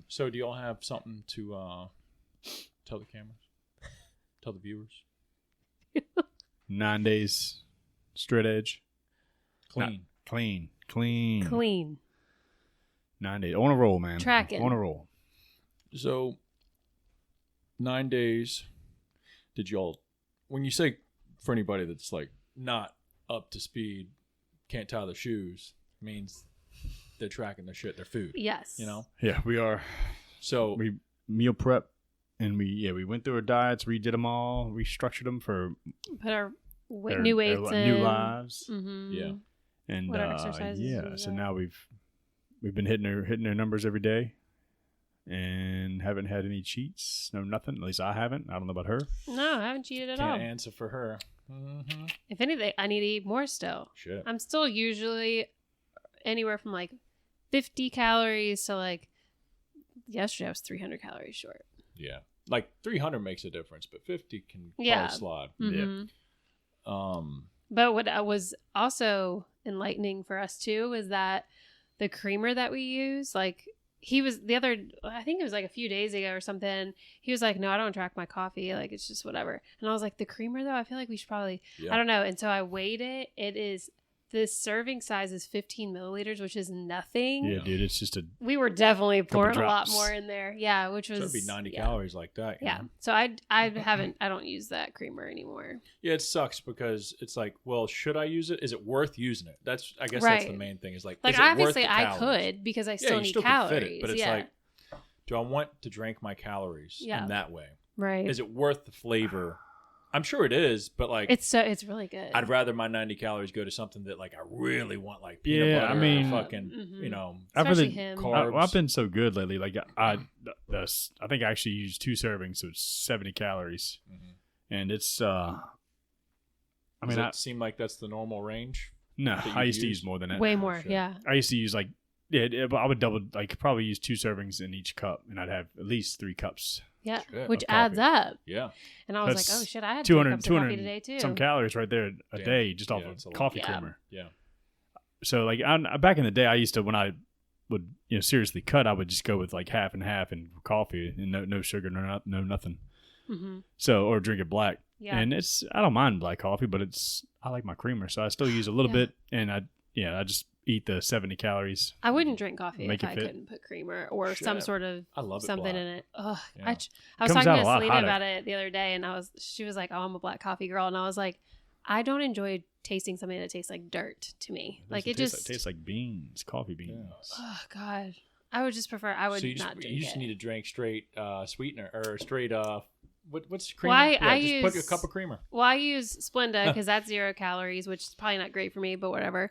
So do y'all have something to tell the cameras? Tell the viewers? 9 days straight edge. Clean. 9 days. On a roll, man. Tracking. On a roll. So 9 days, did y'all, when you say for anybody that's like not up to speed, can't tie their shoes, means they're tracking their shit, their food. Yes. You know? Yeah, we are. So we meal prep, and we went through our diets, redid them all, restructured them for put our new weights in. New lives. Mm-hmm. Yeah. And what exercises? Yeah. So now we've been hitting our numbers every day, and haven't had any cheats. No, nothing. At least I haven't. I don't know about her. No, I haven't cheated at all. Can't answer for her. Mm-hmm. If anything, I need to eat more still. Shit. I'm still usually anywhere from like 50 calories to like yesterday I was 300 calories short. Yeah. Like 300 makes a difference, but 50 can probably slide. Mm-hmm. Yeah. But what was also enlightening for us too is that the creamer that we use, like he was I think it was like a few days ago or something. He was like, no, I don't track my coffee. Like, it's just whatever. And I was like, the creamer though, I feel like we should probably, I don't know. And so I weighed it. The serving size is 15 milliliters, which is nothing. Yeah, dude, it's just we were definitely pouring a lot more in there. Yeah, which was. So it'd be 90 calories like that. Yeah. Know? So I don't use that creamer anymore. Yeah, it sucks because it's like, well, should I use it? Is it worth using it? I guess right. that's the main thing is like obviously I could because I still need calories. Fit it, but it's like, do I want to drink my calories in that way? Right. Is it worth the flavor? I'm sure it is, but like it's really good. I'd rather my 90 calories go to something that like I really want, like peanut butter. I mean, fucking, you know, carbs. I've been so good lately. Like I think I actually used 2 servings, so it's 70 calories, and it's. I mean, it seem like that's the normal range. No, I used to use more than that. Way more, yeah. I used to use like I would double, like probably use 2 servings in each cup, and I'd have at least 3 cups. Yeah, which adds up. Yeah. And I was like, oh shit, I had 200 coffee today too. Some calories right there a day just off of coffee creamer. Yeah. So like back in the day, I used to, when I would seriously cut, I would just go with like half and half and coffee and no sugar, no nothing. Mm-hmm. So, or drink it black. Yeah. And I don't mind black coffee, but I like my creamer, so I still use a little bit, and I just eat the 70 calories. I wouldn't drink coffee if I couldn't put creamer or some sort of something in it. Ugh. Yeah. I was talking to Selena about it the other day, and she was like, oh, I'm a black coffee girl. And I was like, I don't enjoy tasting something that tastes like dirt to me. Like it tastes like beans, coffee beans. Yeah. Oh, God. I would just prefer, not drink it. You just need to drink straight sweetener or straight, what's creamer? Well, just put a cup of creamer. Well, I use Splenda because that's 0 calories, which is probably not great for me, but whatever.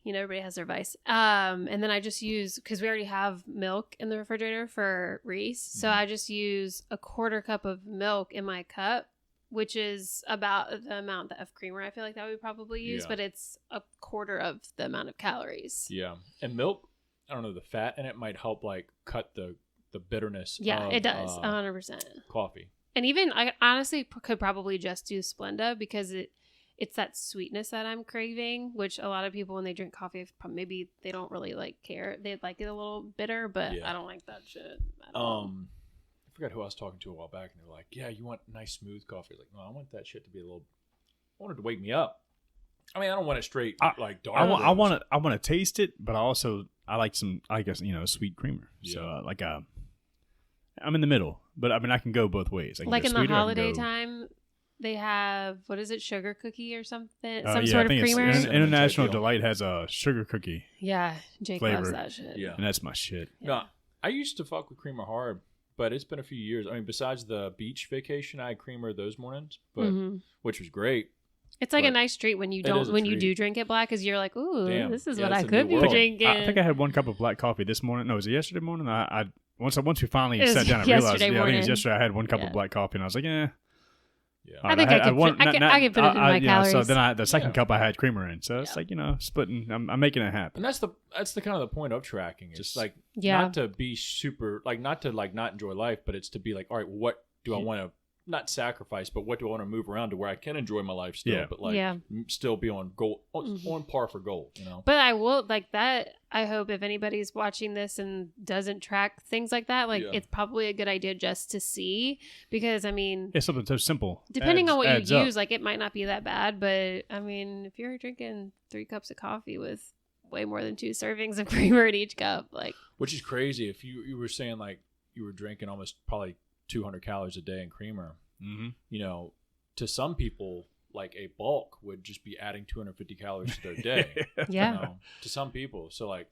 Everybody has their vice. And then I just use, because we already have milk in the refrigerator for Reese. So I just use a 1/4 cup of milk in my cup, which is about the amount of creamer I feel like that we probably use, but it's a 1/4 of the amount of calories. Yeah. And milk, I don't know, the fat in it might help like cut the bitterness. Yeah, it does. 100%. Coffee. And even I honestly could probably just do Splenda because it's that sweetness that I'm craving, which a lot of people when they drink coffee, maybe they don't really like care. They like it a little bitter, but I don't like that shit at all. I forgot who I was talking to a while back, and they were like, "Yeah, you want nice smooth coffee?" Like, no, I want that shit to be a little. I want it to wake me up. I mean, I don't want it straight like dark. I want to taste it, but I like some, I guess sweet creamer. Yeah. So I'm in the middle, but I mean I can go both ways. Like in the holiday time. They have, what is it, sugar cookie or something? Some sort of creamer? International Delight has a sugar cookie. Yeah, Jake flavor. loves that shit. Yeah. And that's my shit. Yeah. No, I used to fuck with creamer hard, but it's been a few years. I mean, besides the beach vacation, I had creamer those mornings, but which was great. It's like a nice treat when you do drink it black, because you're like, ooh, this is what I could be drinking. I think I had 1 cup of black coffee this morning. No, was it yesterday morning? Once we finally sat down, I realized. I think it was yesterday. I had 1 cup of black coffee, and I was like, eh. Yeah. I think I could put it in my calories. So then the second cup I had creamer in. So it's like, splitting. I'm making it happen. And that's the kind of the point of tracking. It's just not to be super, like not to like not enjoy life, but it's to be like, all right, what do I want to not sacrifice, but what do I want to move around to where I can enjoy my life still, but like still be on goal, on par for goal, you know? But I will like that. I hope if anybody's watching this and doesn't track things like that, like it's probably a good idea just to see, because I mean, it's something so simple. Depending on what you use, like it might not be that bad, but I mean, if you're drinking 3 cups of coffee with way more than 2 servings of creamer in each cup, like, which is crazy. If you were saying like you were drinking almost probably 200 calories a day in creamer, you know, to some people, like a bulk would just be adding 250 calories to their day. You know, to some people. So like,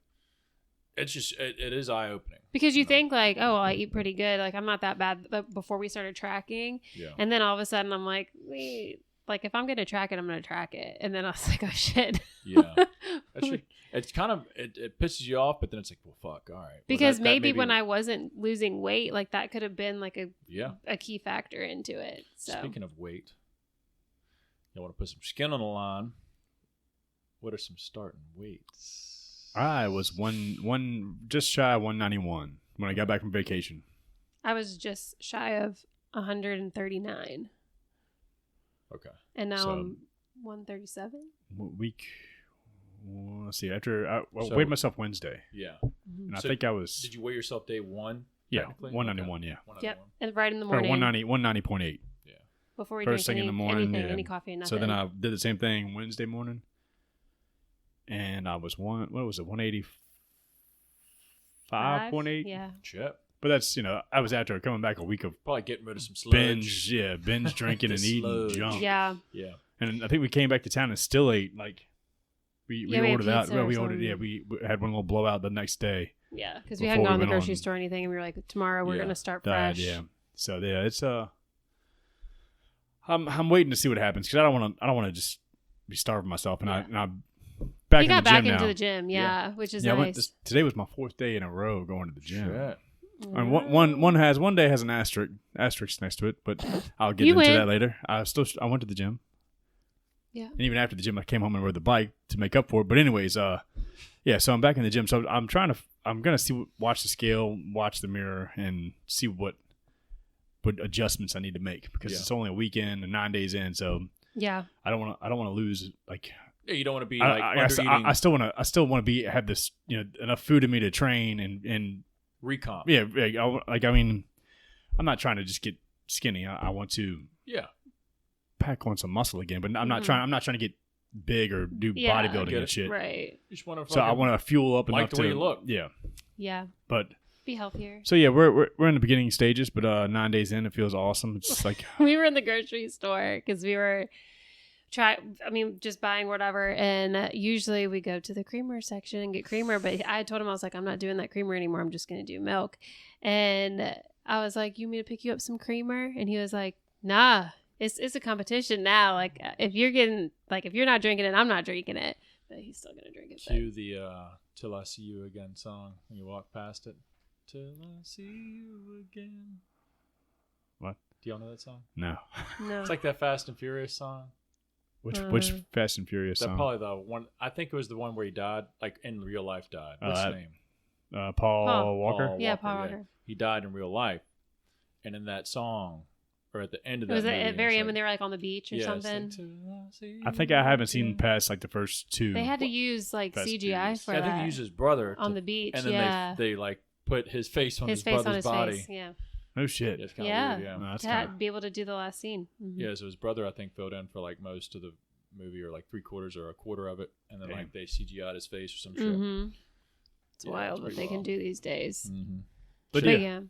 it's just, it is eye opening. Because you think like, oh, well, I eat pretty good. Like I'm not that bad. But before we started tracking, and then all of a sudden I'm like, wait, like if I'm going to track it, I'm going to track it. And then I was like, oh shit. It's kind of, it pisses you off, but then it's like, well, fuck, all right. Because well, maybe when I wasn't losing weight, like that could have been like a key factor into it. So speaking of weight, you want to put some skin on the line. What are some starting weights? I was just shy of 191 when I got back from vacation. I was just shy of 139. Okay. And now I'm 137. Week. Let's see. After I weighed myself Wednesday. Yeah. And I think I was. Did you weigh yourself day 1? Yeah. 191. Okay. Yeah. Yep. And right in the morning. Or 190.8. Yeah. Before we first thing in the morning, any coffee, nothing. So then I did the same thing Wednesday morning, and I was 185.8. Yeah. Shit. But that's, I was after coming back a week of probably getting rid of some sludge. binge drinking and eating junk. Yeah. Yeah. And I think we came back to town and still ate like. We ordered out. Well, we ordered. Yeah, we had one little blowout the next day. Yeah, because we hadn't gone to the grocery store or anything, and we were like, tomorrow we're gonna start fresh. Yeah. So yeah, it's I'm waiting to see what happens because I don't want to just be starving myself, and I'm back. You got back into the gym, which is nice. Today was my 4th day in a row going to the gym. Shit. And one day has an asterisk next to it, but I'll get into that later. I went to the gym. Yeah. And even after the gym, I came home and rode the bike to make up for it. But anyways, so I'm back in the gym. So I'm going to watch the scale, watch the mirror, and see what adjustments I need to make because it's only a weekend and 9 days in. So yeah, I don't want to lose like. Yeah, you don't want to be I still want to have this enough food in me to train and recomp. Yeah, I'm not trying to just get skinny. I want to pack on some muscle again, but I'm not trying to get big or do bodybuilding and shit. Right. You just want to. So I want to fuel up enough like the way you look. Yeah. Yeah. But be healthier. So yeah, we're in the beginning stages, but 9 days in, it feels awesome. It's like we were in the grocery store because we were just buying whatever, and usually we go to the creamer section and get creamer. But I told him, I was like, I'm not doing that creamer anymore. I'm just gonna do milk. And I was like, you want me to pick you up some creamer? And he was like, nah. It's a competition now. Like if you're not drinking it, I'm not drinking it. But he's still gonna drink it. Cue the "Till I See You Again" song when you walk past it. Till I see you again. What? Do y'all know that song? No. It's like that Fast and Furious song. Which Fast and Furious song? That's probably the one. I think it was the one where he died, like in real life died. What's his name? Paul Walker. Paul Walker. Yeah. He died in real life, and in that song. Or at the end of that movie. Was it at the very end when they were like on the beach or something? I think I haven't seen past like the first 2. They had to use like CGI for that. I think he used his brother on the beach. And then they like put his face on his brother's body. Face, yeah. Oh shit. It's kind of weird, No, to be able to do the last scene. Mm-hmm. Yeah, so his brother I think filled in for like most of the movie or like 3/4 or a quarter of it, and then like they CGI'd his face or some shit. Mm-hmm. It's wild what they can do these days. Mm-hmm. But yeah.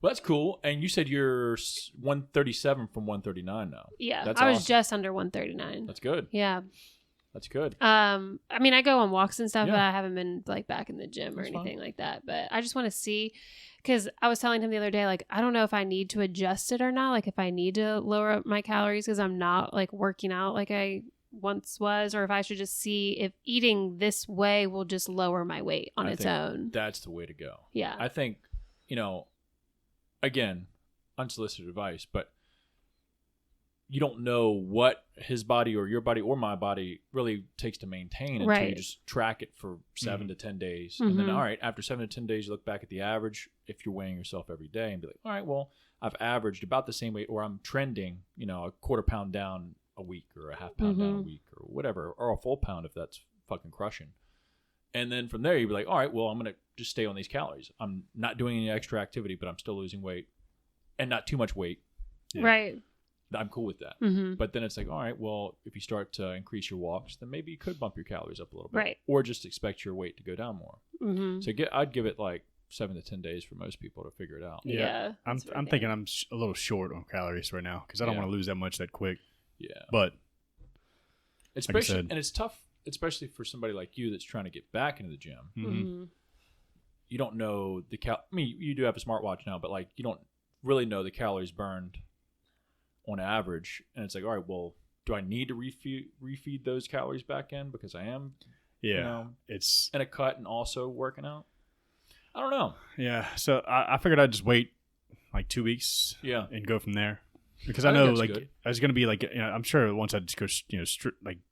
Well, that's cool. And you said you're 137 from 139 now. Yeah, I was just under 139. That's good. Yeah. That's good. I mean, I go on walks and stuff, but I haven't been like back in the gym or anything like that. But I just want to see, because I was telling him the other day, like, I don't know if I need to adjust it or not. Like, if I need to lower my calories because I'm not like working out like I once was, or if I should just see if eating this way will just lower my weight on its own. That's the way to go. Yeah. I think, again, unsolicited advice, but you don't know what his body or your body or my body really takes to maintain until you just track it for 7 to 10 days. And then, all right, after 7 to 10 days, you look back at the average if you're weighing yourself every day and be like, all right, well, I've averaged about the same weight, or I'm trending, a quarter pound down a week or a half pound down a week or whatever, or a full pound if that's fucking crushing. And then from there, you'd be like, all right, well, I'm going to just stay on these calories. I'm not doing any extra activity, but I'm still losing weight and not too much weight. Yeah. Right. I'm cool with that. But then it's like, all right, well, if you start to increase your walks, then maybe you could bump your calories up a little bit. Right. Or just expect your weight to go down more. So I'd give it like 7 to 10 days for most people to figure it out. Yeah. I'm thinking I'm a little short on calories right now because I don't want to lose that much that quick. Yeah. But especially, and it's tough, especially for somebody like you that's trying to get back into the gym. You don't know you do have a smartwatch now, but like you don't really know the calories burned on average, and it's like, all right, well, do I need to refeed those calories back in because I am, it's in a cut and also working out? I don't know. Yeah, so I figured I'd just wait like 2 weeks, and go from there because I know like good. I was gonna be like, I'm sure once I just go,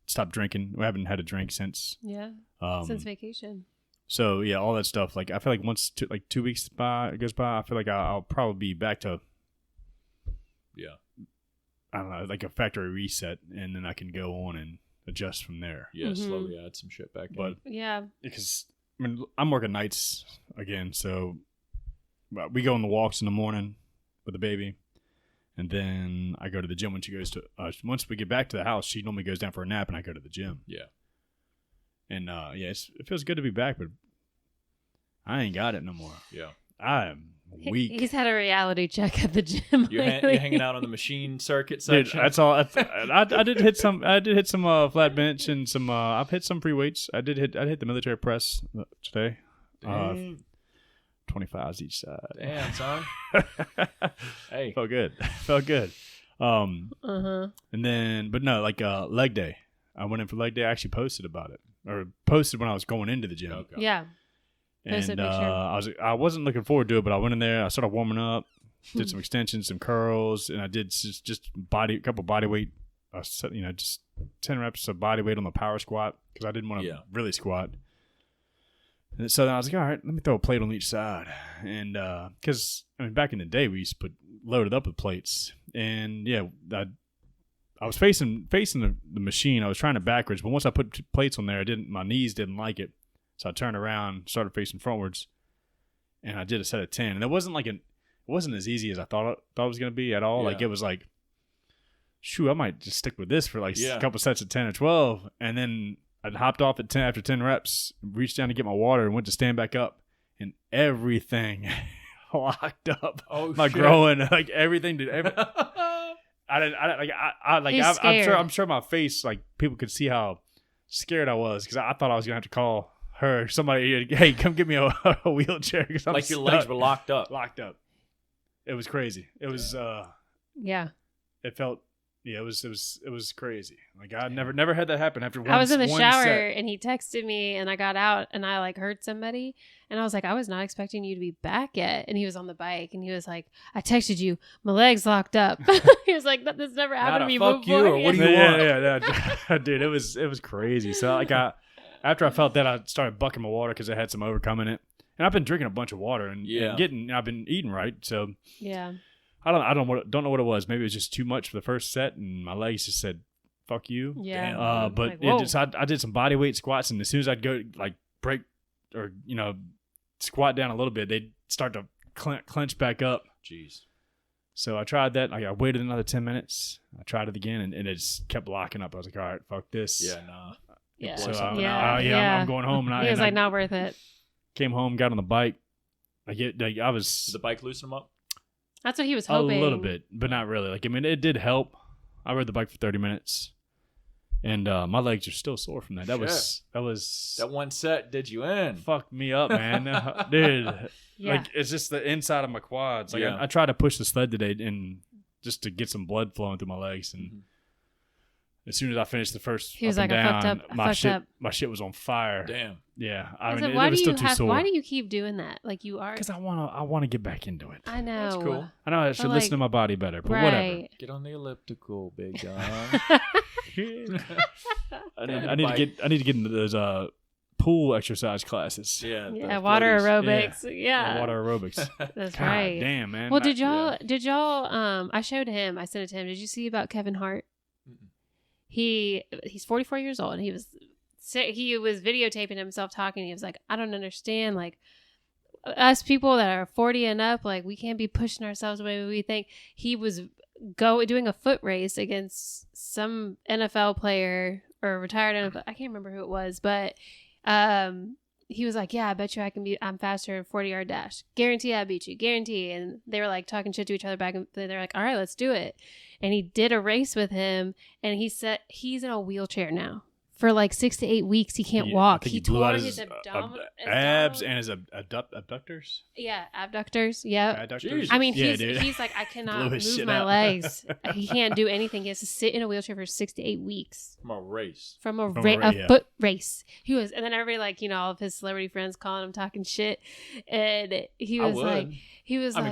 stop drinking. We haven't had a drink since since vacation. So yeah, all that stuff. Like I feel like once 2 weeks goes by, I feel like I'll probably be back to. I don't know, like a factory reset, and then I can go on and adjust from there. Yeah, slowly add some shit back in. But because I'm working nights again, so we go on the walks in the morning with the baby, and then I go to the gym when she goes to. Once we get back to the house, she normally goes down for a nap, and I go to the gym. Yeah, and it feels good to be back, but I ain't got it no more. Yeah, I am weak. He's had a reality check at the gym. You're hanging out on the machine circuit section. Dude, that's all. I did hit some. I did hit some flat bench and some. I've hit some free weights. I hit the military press today. 25s each side. Damn, son. Hey, felt good. And then, but no, like leg day. I went in for leg day. I actually posted about it, or posted when I was going into the gym. Okay. Yeah. And I wasn't looking forward to it, but I went in there. I started warming up, did some extensions, some curls, and I did just a couple body weight. Just 10 reps of body weight on the power squat because I didn't want to really squat. And so then I was like, all right, let me throw a plate on each side, and because back in the day we used to load it up with plates, and I was facing the machine. I was trying it backwards, but once I put plates on there, my knees didn't like it. So I turned around, started facing frontwards, and I did a set of 10. And it wasn't as easy as I thought it was going to be at all. Yeah. Like it was like, shoot, I might just stick with this for like a couple sets of 10 or 12. And then I hopped off at 10 after 10 reps, reached down to get my water, and went to stand back up, and everything locked up. Oh, my shit. groin, like everything did. I'm sure my face, like people could see how scared I was because I thought I was gonna have to call somebody, hey, come get me a wheelchair. I'm like your legs were locked up. It was crazy. It was, it felt, it was crazy. Like I never had that happen after one. I was in the shower set. and he texted me and I got out and I like heard somebody and I was like, I was not expecting you to be back yet. And he was on the bike and he was like, I texted you, my legs locked up. He was like, this never happened to me before. Fuck you, or what do you want? Yeah. Dude, it was crazy. So like after I felt that, I started bucking my water because it had some overcome in it. And I've been drinking a bunch of water and I've been eating right. So yeah, I don't know what it was. Maybe it was just too much for the first set, and my legs just said, "Fuck you." Yeah. But I did some body weight squats, and as soon as I'd go like break or squat down a little bit, they'd start to clench back up. Jeez. So I tried that. I waited another 10 minutes. I tried it again, and it just kept locking up. I was like, "All right, fuck this." Yeah, nah. Yeah. So I'm going home. And he was like, not worth it. Came home, got on the bike. Did the bike loosen them up? That's what he was hoping. A little bit, but not really. Like, it did help. I rode the bike for 30 minutes, and my legs are still sore from that. That was that one set did you in? Fucked me up, man, dude. Yeah. Like it's just the inside of my quads. Like Yeah. I tried to push the sled today, and just to get some blood flowing through my legs, and As soon as I finished the first, he was up like, and I down, fucked up. my shit was on fire. Damn. Yeah, I mean, said, it why was do still you too sore. why do you keep doing that? Like you are. Because I want to get back into it. I know. That's cool. I know I should listen to my body better, but whatever. Get on the elliptical, big John. I need to get into those pool exercise classes. Yeah, water aerobics. Yeah. Water aerobics. That's God right. Damn, man. Well, did y'all I showed him, I sent it to him. Did you see about Kevin Hart? Mm-mm. He's 44 years old, and he was videotaping himself talking. He was like, I don't understand, like, us people that are 40 and up, like, we can't be pushing ourselves the way we think. He was doing a foot race against some NFL player or retired NFL. I can't remember who it was, but he was like, yeah, I bet you I'm faster in 40-yard dash. Guarantee I beat you. Guarantee. And they were like talking shit to each other back, and they're like, all right, let's do it. And he did a race with him, and he said he's in a wheelchair now. For like 6 to 8 weeks, he can't walk. He blew out tore his abs and his abductors. Yeah, abductors. Yeah. Adductors. I mean, yeah, he's like, I cannot move my out. legs. He can't do anything. He has to sit in a wheelchair for 6 to 8 weeks. From a race. From a foot race. He was, and then everybody, like, you know, all of his celebrity friends calling him talking shit, and he was like,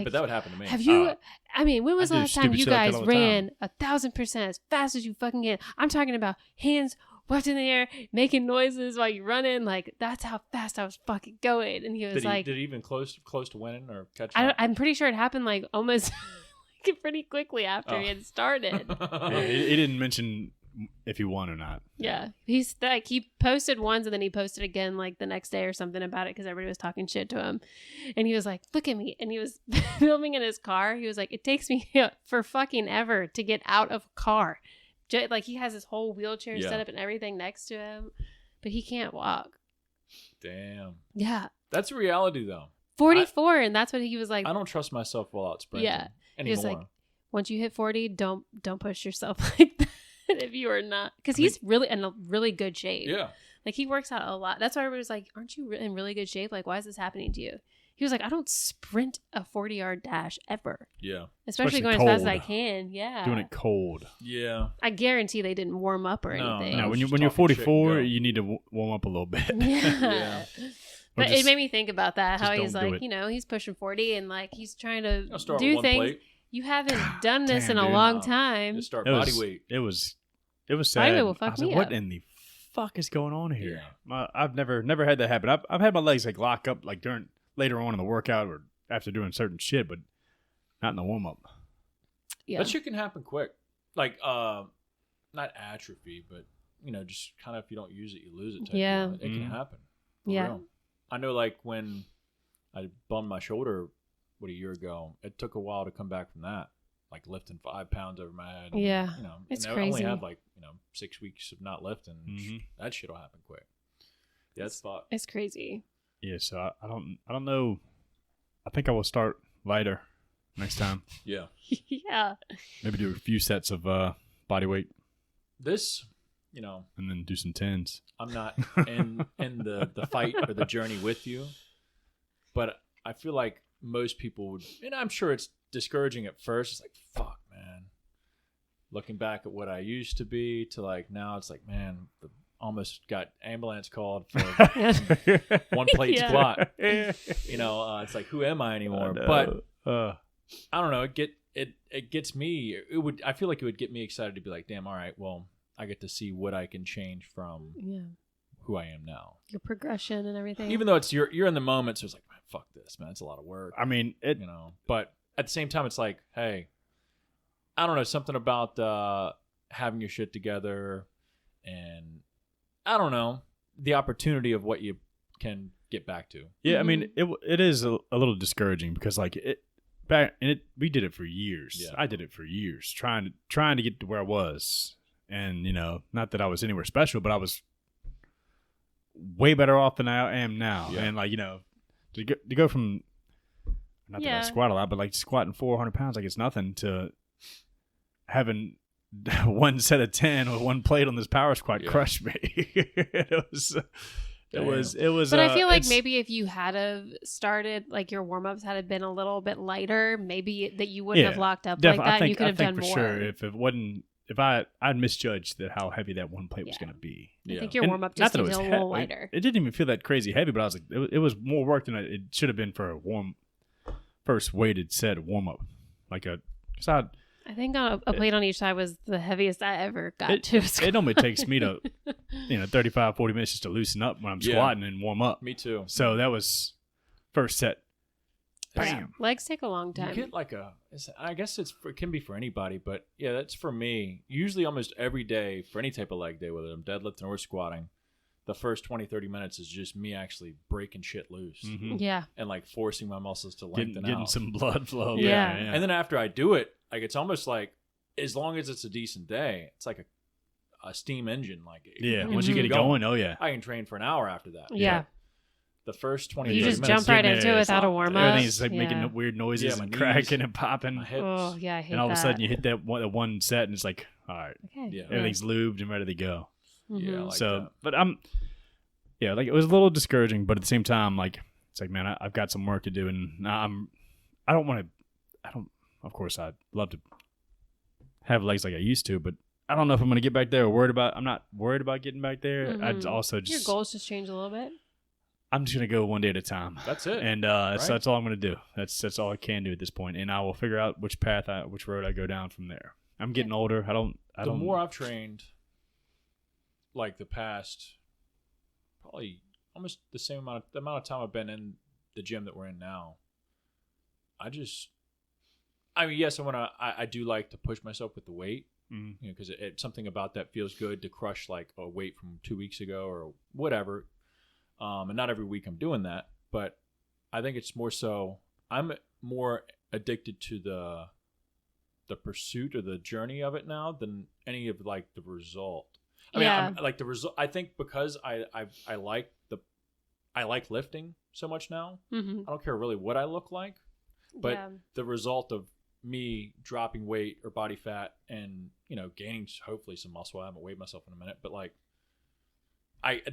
but that would happen to me. Have you? I mean, when was the last time you guys like ran 1,000% as fast as you fucking can? I'm talking about hands what's in the air, making noises while you're running. Like, that's how fast I was fucking going. And he was did he even close to winning or catching I'm pretty sure it happened like almost like pretty quickly after he had started. Yeah, he didn't mention if he won or not. Yeah. He's like, he posted once and then he posted again like the next day or something about it because everybody was talking shit to him. And he was like, look at me. And he was filming in his car. He was like, it takes me for fucking ever to get out of a car. Like, he has his whole wheelchair set up and everything next to him, but he can't walk. Damn. Yeah. That's a reality, though. 44, and that's what he was like. I don't trust myself while out sprinting anymore. He was like, once you hit 40, don't push yourself like that if you are not. Because he's really in a really good shape. Yeah. Like, he works out a lot. That's why everybody was like, aren't you in really good shape? Like, why is this happening to you? He was like, I don't sprint a 40-yard dash ever. Yeah. Especially going cold. as fast as I can. Yeah. Doing it cold. Yeah. I guarantee they didn't warm up or anything. No, when you're 44, you need to warm up a little bit. Yeah. But it made me think about that. How he's like, he's pushing 40 and like he's trying to do things. Plate. You haven't done this in a long time. Just start body weight. It was sad. Body weight will fuck me up. What in the fuck is going on here? Yeah. I've never had that happen. I've had my legs like lock up like later on in the workout or after doing certain shit, but not in the warm up. Yeah. That shit can happen quick. Like, not atrophy, but just kind of if you don't use it, you lose it. It can happen. Yeah. Real. I know, like when I bummed my shoulder, a year ago, it took a while to come back from that. Like lifting 5 pounds over my head. Yeah. It's crazy. I only had 6 weeks of not lifting. Mm-hmm. That shit'll happen quick. Yeah, it's thought. It's crazy. Yeah, so I don't know. I think I will start lighter next time. Yeah. Yeah. Maybe do a few sets of body weight. This, and then do some tens. I'm not in the fight or the journey with you, but I feel like most people would, and I'm sure it's discouraging at first. It's like, fuck, man. Looking back at what I used to be to like now, it's like, man, almost got ambulance called for one plate squat. It's like, who am I anymore? But I don't know. It gets me. I feel like it would get me excited to be like, damn, all right, well, I get to see what I can change from who I am now. Your progression and everything. Even though it's you're in the moment, so it's like, man, fuck this, man. It's a lot of work. I mean, but at the same time, it's like, hey, I don't know, something about having your shit together, and I don't know, the opportunity of what you can get back to. Yeah, I mean, it is a little discouraging because like we did it for years. Yeah. I did it for years, trying to get to where I was, and not that I was anywhere special, but I was way better off than I am now. Yeah. And like to go from not that I squat a lot, but like squatting 400 pounds like it's nothing to having one set of 10 with one plate on this power squat crush me. It was. But I feel like maybe if you had have started, like your warm ups had been a little bit lighter, maybe that you wouldn't have locked up like that. And you could have done more. Sure, if I'd misjudged how heavy that one plate was going to be. I think your warm up just needs a little lighter. It didn't even feel that crazy heavy, but I was like, it was more work than it should have been for a first weighted set warm up. I think a plate on each side was the heaviest I ever got to. It normally takes me to 35, 40 minutes just to loosen up when I'm squatting and warm up. Me too. So that was first set. Bam. Legs take a long time. You get I guess it can be for anybody, but yeah, that's for me. Usually almost every day for any type of leg day, whether I'm deadlifting or squatting, the first 20, 30 minutes is just me actually breaking shit loose. Mm-hmm. Yeah. And like forcing my muscles to lengthen getting out. some blood flow. Yeah. And then after I do it, like it's almost like, as long as it's a decent day, it's like a steam engine. Like once you get it going, I can train for an hour after that. Yeah. The first 20 you minutes. just jump right into it without a warm up. Everything's like making weird noises and cracking and popping. My hips. Oh, yeah, I hate that. And all of a sudden you hit that one set and it's like, all right, everything's lubed and ready to go. Mm-hmm. Yeah, like so, that. but like it was a little discouraging, but at the same time, like, it's like, man, I've got some work to do and of course I'd love to have legs like I used to, but I don't know if I'm going to get back there I'm not worried about getting back there. Mm-hmm. I'd also your goals just change a little bit. I'm just going to go one day at a time. That's it. And that's all I'm going to do. That's all I can do at this point. And I will figure out which road I go down from there. I'm getting older. The more I've trained, like the past, probably almost the amount of time I've been in the gym that we're in now, yes, I do like to push myself with the weight, because it's something about that feels good to crush like a weight from 2 weeks ago or whatever. And not every week I'm doing that, but I think it's more so I'm more addicted to the pursuit or the journey of it now than any of like the result. I mean, I'm, like the result. I think because I like lifting so much now. Mm-hmm. I don't care really what I look like, but the result of me dropping weight or body fat and gaining hopefully some muscle. I haven't weighed myself in a minute, but like.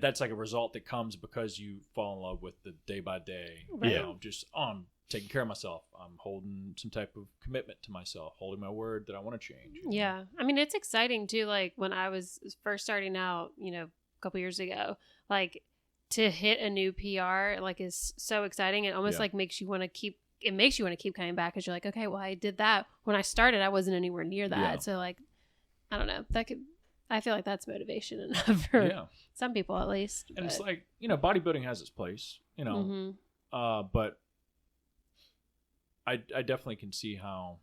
That's like a result that comes because you fall in love with the day by day. Right. I'm taking care of myself. I'm holding some type of commitment to myself, holding my word that I want to change. Yeah. I mean, it's exciting too. Like when I was first starting out, a couple years ago, like to hit a new PR, like is so exciting. It almost like makes you want to keep coming back because you're like, okay, well, I did that. When I started, I wasn't anywhere near that. Yeah. So like, I don't know, I feel like that's motivation enough for some people at least. And it's like, bodybuilding has its place, but I definitely can see how,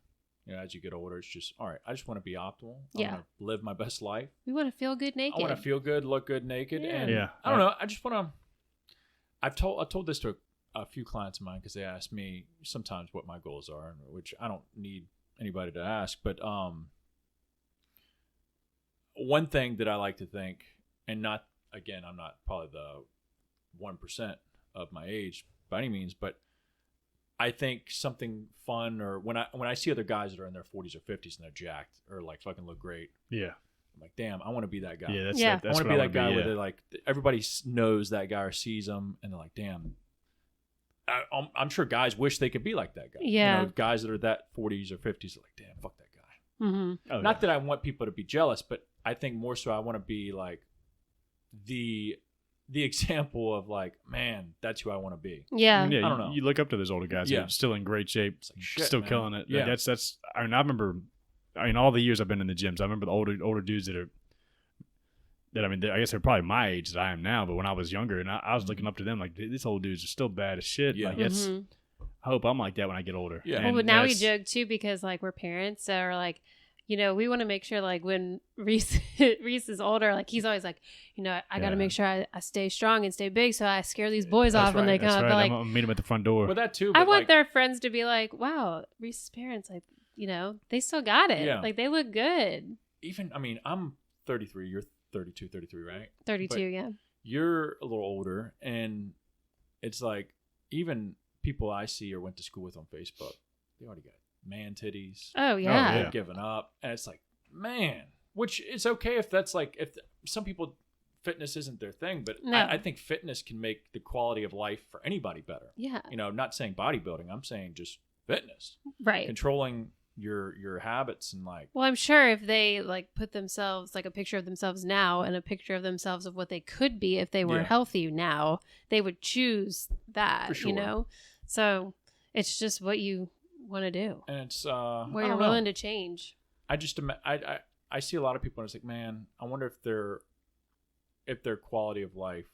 as you get older, it's just, all right, I just want to be optimal. I want to live my best life. We want to feel good naked. I want to feel good, look good naked. Yeah. And I don't know. I just want to, I told this to a few clients of mine because they ask me sometimes what my goals are, which I don't need anybody to ask, but, one thing that I like to think, and I'm not probably the 1% of my age by any means, but I think something fun, or when I see other guys that are in their 40s or 50s and they're jacked or like fucking look great, I'm like, damn, I want to be that guy. That's I want to be that guy where they're like, everybody knows that guy or sees him, and they're like, damn. I'm sure guys wish they could be like that guy. Yeah, guys that are that 40s or 50s are like, damn, fuck that guy. Mm-hmm. Not that I want people to be jealous, but I think more so I want to be like the example of like, man, that's who I want to be. Yeah. I don't know. You look up to those older guys who are still in great shape, like, shit, still man. killing it. Yeah. Like that's. I remember all the years I've been in the gyms. I remember the older dudes that I guess they're probably my age that I am now. But when I was younger, and I was looking up to them like, these old dudes are still bad as shit. Yeah. Like I hope I'm like that when I get older. Yeah. But now we joke too because like we're parents, so we're like, we want to make sure like when Reese is older, like he's always like, I got to make sure I stay strong and stay big, so I scare these boys off when they come. Right. But like, I'm gonna meet them at the front door. Well, that too. I want their friends to be like, wow, Reese's parents, like, they still got it. Yeah. Like they look good. Even, I mean, I'm 33. You're 32, 33, right? 32, but yeah. You're a little older, and it's like even people I see or went to school with on Facebook, they already got man titties. Oh yeah. They're giving up, and it's like, man, which is okay if that's like, if some people fitness isn't their thing, but No. I think fitness can make the quality of life for anybody better. Yeah. Not saying bodybuilding, I'm saying just fitness. Right. Controlling your habits and like. Well, I'm sure if they like put themselves like a picture of themselves now and a picture of themselves of what they could be if they were healthy now, they would choose that. For sure. You know, so it's just what you want to do, and it's where you're willing to change. I just I see a lot of people and it's like, man, I wonder if their quality of life,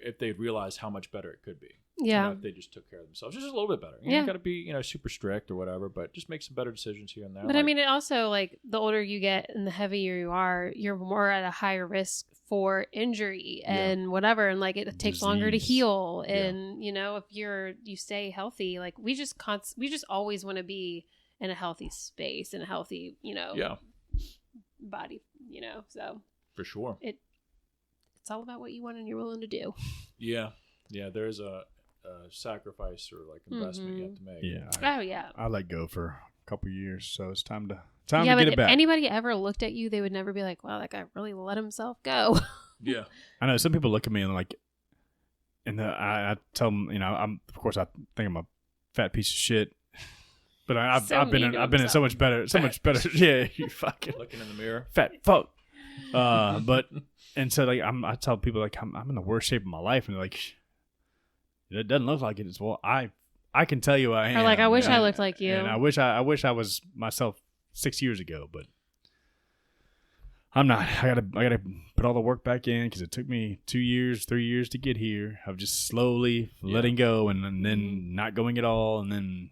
if they'd realize how much better it could be. Yeah. You know, if they just took care of themselves just a little bit better. You got to be, you know, super strict or whatever, but just make some better decisions here and there. But I mean, it also, like, the older you get and the heavier you are, you're more at a higher risk for injury and whatever. And, like, it takes longer to heal. And, you know, if you stay healthy, like, we just always want to be in a healthy space and a healthy, you know, body, you know, so. For sure. It's all about what you want and you're willing to do. Yeah. Yeah. There's a sacrifice or like investment you have to make. Yeah. I let go for a couple years, so it's time to get it back. If anybody ever looked at you, they would never be like, wow, that guy really let himself go. Yeah. I know some people look at me and like, and I tell them, you know, of course I think I'm a fat piece of shit. But I've been in so much better. Yeah, you fucking looking in the mirror, fat fuck. But and so like I tell people like I'm in the worst shape of my life, and they're like, it doesn't look like it. It's well, I can tell you I am. Or like I wish I looked like you, and I wish I was myself 6 years ago, but I'm not. I gotta put all the work back in because it took me 2 years, 3 years to get here. Of just slowly letting go and then not going at all, and then.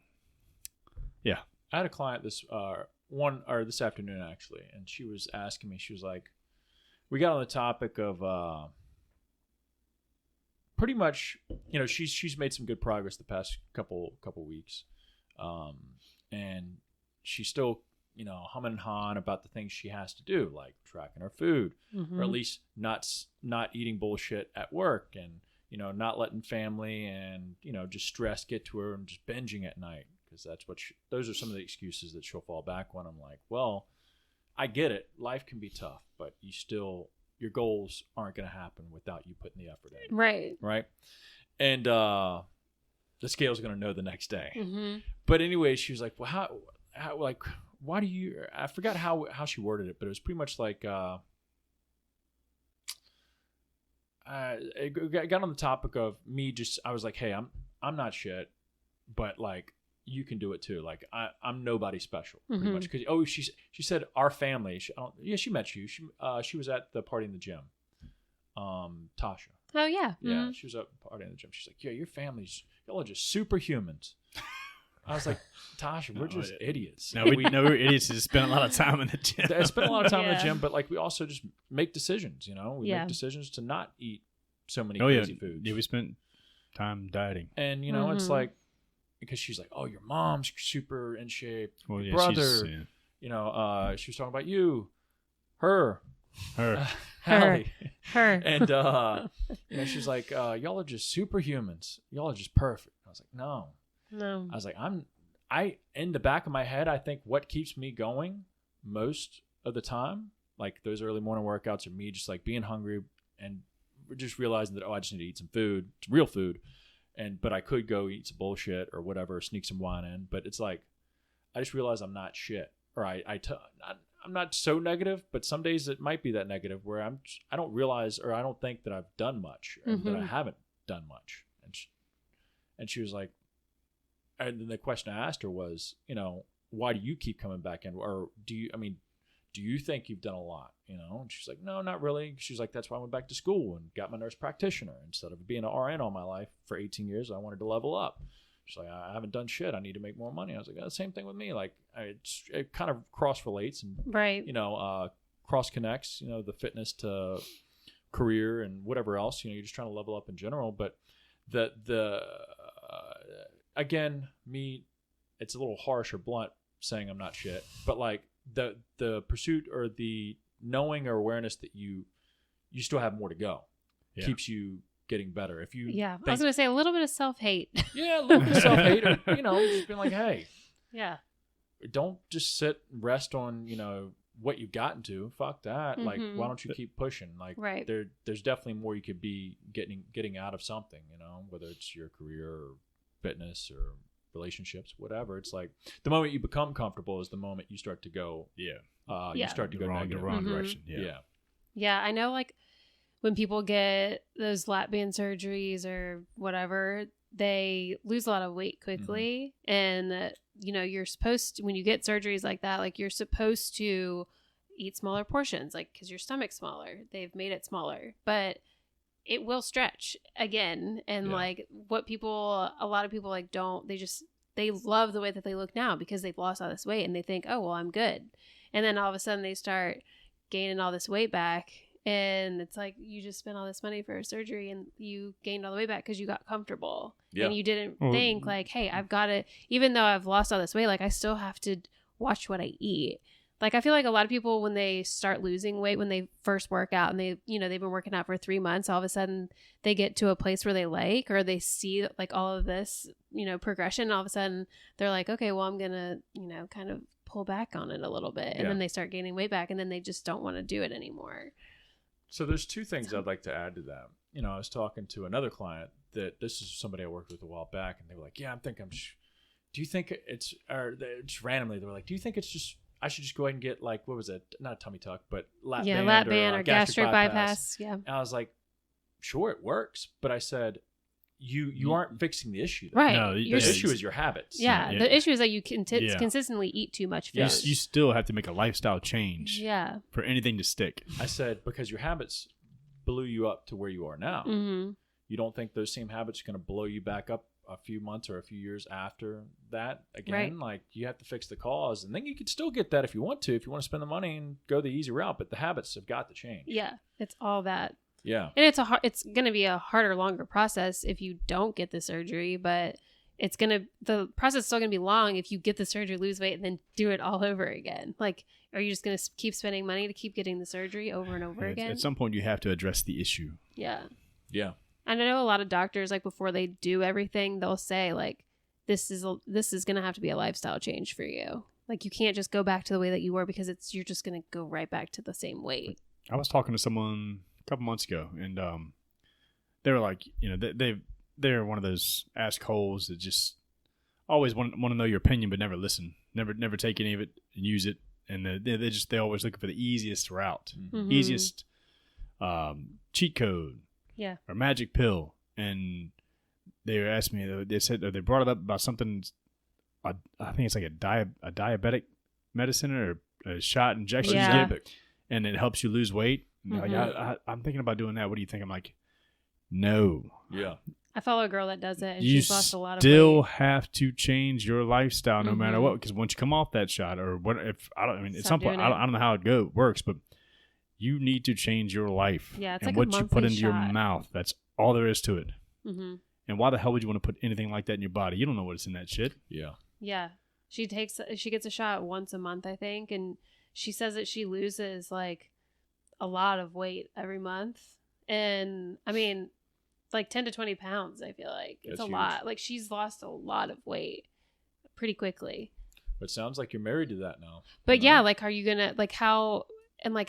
Yeah, I had a client this afternoon actually, and she was asking me. She was like, "We got on the topic of pretty much, you know, she's made some good progress the past couple weeks, and she's still, you know, humming and hawing about the things she has to do, like tracking her food, or at least not eating bullshit at work, and you know, not letting family and you know just stress get to her and just binging at night." Because that's what those are some of the excuses that she'll fall back on. I'm like, well, I get it. Life can be tough, but your goals aren't going to happen without you putting the effort in. Right. And the scale's going to know the next day. Mm-hmm. But anyway, she was like, well, how like, why do you? I forgot how she worded it, but it was pretty much like, it got on the topic of me. I was like, hey, I'm not shit, but like. You can do it too. Like I'm nobody special, pretty much. Because she said our family. She met you. She was at the party in the gym. Tasha. Oh yeah. Yeah, she was at the party in the gym. She's like, yeah, your family's y'all are just superhumans. I was like, Tasha, we're just idiots. No, we're idiots. Who spend a lot of time in the gym. I spend a lot of time in the gym, but like we also just make decisions. You know, we make decisions to not eat so many crazy foods. Yeah, we spent time dieting, and you know, it's like. Because she's like, oh, your mom's super in shape. Well, yeah, brother, you know, she was talking about you, her, Hallie, her, and you know, she's like, y'all are just superhumans. Y'all are just perfect. I was like, no. I was like, I in the back of my head, I think what keeps me going most of the time, like those early morning workouts, are me just like being hungry and just realizing that I just need to eat some food, it's real food. But I could go eat some bullshit or whatever, sneak some wine in. But it's like, I just realized I'm not shit. Or I'm not so negative, but some days it might be that negative where I don't realize or I don't think that I've done much or that I haven't done much. And she was like, and then the question I asked her was, you know, why do you keep coming back in? Or do you think you've done a lot? You know, and she's like, no, not really. She's like, that's why I went back to school and got my nurse practitioner. Instead of being an RN all my life for 18 years, I wanted to level up. She's like, I haven't done shit. I need to make more money. I was like, the same thing with me. Like, it kind of cross relates and, you know, cross connects, you know, the fitness to career and whatever else, you know, you're just trying to level up in general. But again, me, it's a little harsh or blunt saying I'm not shit, but like the pursuit or the knowing or awareness that you still have more to go keeps you getting better. If you I was gonna say a little bit of self-hate. Yeah, a little bit of self-hate, or you know, just being like, hey, don't just sit and rest on, you know, what you've gotten to. Fuck that. Like, why don't you keep pushing? Like, there's definitely more you could be getting out of something, you know, whether it's your career or fitness or relationships, whatever. It's like the moment you become comfortable is the moment you start to go. Yeah. You start to go the wrong direction. Yeah. Yeah, I know. Like when people get those lap band surgeries or whatever, they lose a lot of weight quickly, and you're supposed to, when you get surgeries like that, like you're supposed to eat smaller portions, like because your stomach's smaller. They've made it smaller, but it will stretch again. And like a lot of people like they love the way that they look now because they've lost all this weight and they think, oh, well, I'm good. And then all of a sudden they start gaining all this weight back. And it's like you just spent all this money for a surgery and you gained all the way back because you got comfortable. Yeah. And you didn't think like, hey, I've got to, even though I've lost all this weight, like I still have to watch what I eat. Like I feel like a lot of people when they start losing weight, when they first work out and they've been working out for 3 months, all of a sudden they get to a place where they like, or they see like all of this, progression. And all of a sudden they're like, okay, well, I'm going to, kind of pull back on it a little bit. And then they start gaining weight back and then they just don't want to do it anymore. So there's two things I'd like to add to that. I was talking to another client that this is somebody I worked with a while back, and they were like, "Yeah, do you think it's?" Or just randomly, they were like, "Do you think it's just? I should just go ahead and get like what was it? Not a tummy tuck, but lap band or gastric bypass." Yeah. And I was like, "Sure, it works," but I said, "You aren't fixing the issue, though. Right? No, the issue is your habits. Yeah, the issue is that you consistently eat too much food. You still have to make a lifestyle change. Yeah. For anything to stick. I said because your habits blew you up to where you are now. Mm-hmm. You don't think those same habits are going to blow you back up a few months or a few years after that again? Right. Like you have to fix the cause, and then you could still get that if you want to spend the money and go the easy route. But the habits have got to change. Yeah, it's all that. Yeah. And it's going to be a harder, longer process if you don't get the surgery, but the process is still going to be long if you get the surgery, lose weight, and then do it all over again. Like, are you just going to keep spending money to keep getting the surgery over and over again? At some point, you have to address the issue. Yeah. Yeah. And I know a lot of doctors, like before they do everything, they'll say like, this is going to have to be a lifestyle change for you. Like you can't just go back to the way that you were because you're just going to go right back to the same weight. I was talking to someone a couple months ago, and they were like, they're one of those assholes that just always want to know your opinion but never listen, never take any of it and use it, and they always looking for the easiest route, easiest cheat code, or magic pill. And they asked me, they said they brought it up about something. I think it's like a diabetic medicine or a shot injection you get, and it helps you lose weight. Like, I'm thinking about doing that. What do you think? I'm like, no. Yeah. I follow a girl that does it, and you she's lost a lot of weight. You still have to change your lifestyle no matter what, because once you come off that shot, or what, if I don't, I mean, at some point, I don't know how it works, but you need to change your life. Yeah, it's and like what you put into shot. your mouth. That's all there is to it. Mm-hmm. And why the hell would you want to put anything like that in your body? You don't know what's in that shit. Yeah. Yeah. She gets a shot once a month, I think, and she says that she loses like a lot of weight every month. And I mean, like 10 to 20 pounds, I feel like. It's a lot. Like she's lost a lot of weight pretty quickly. But it sounds like you're married to that now. But yeah, like are you gonna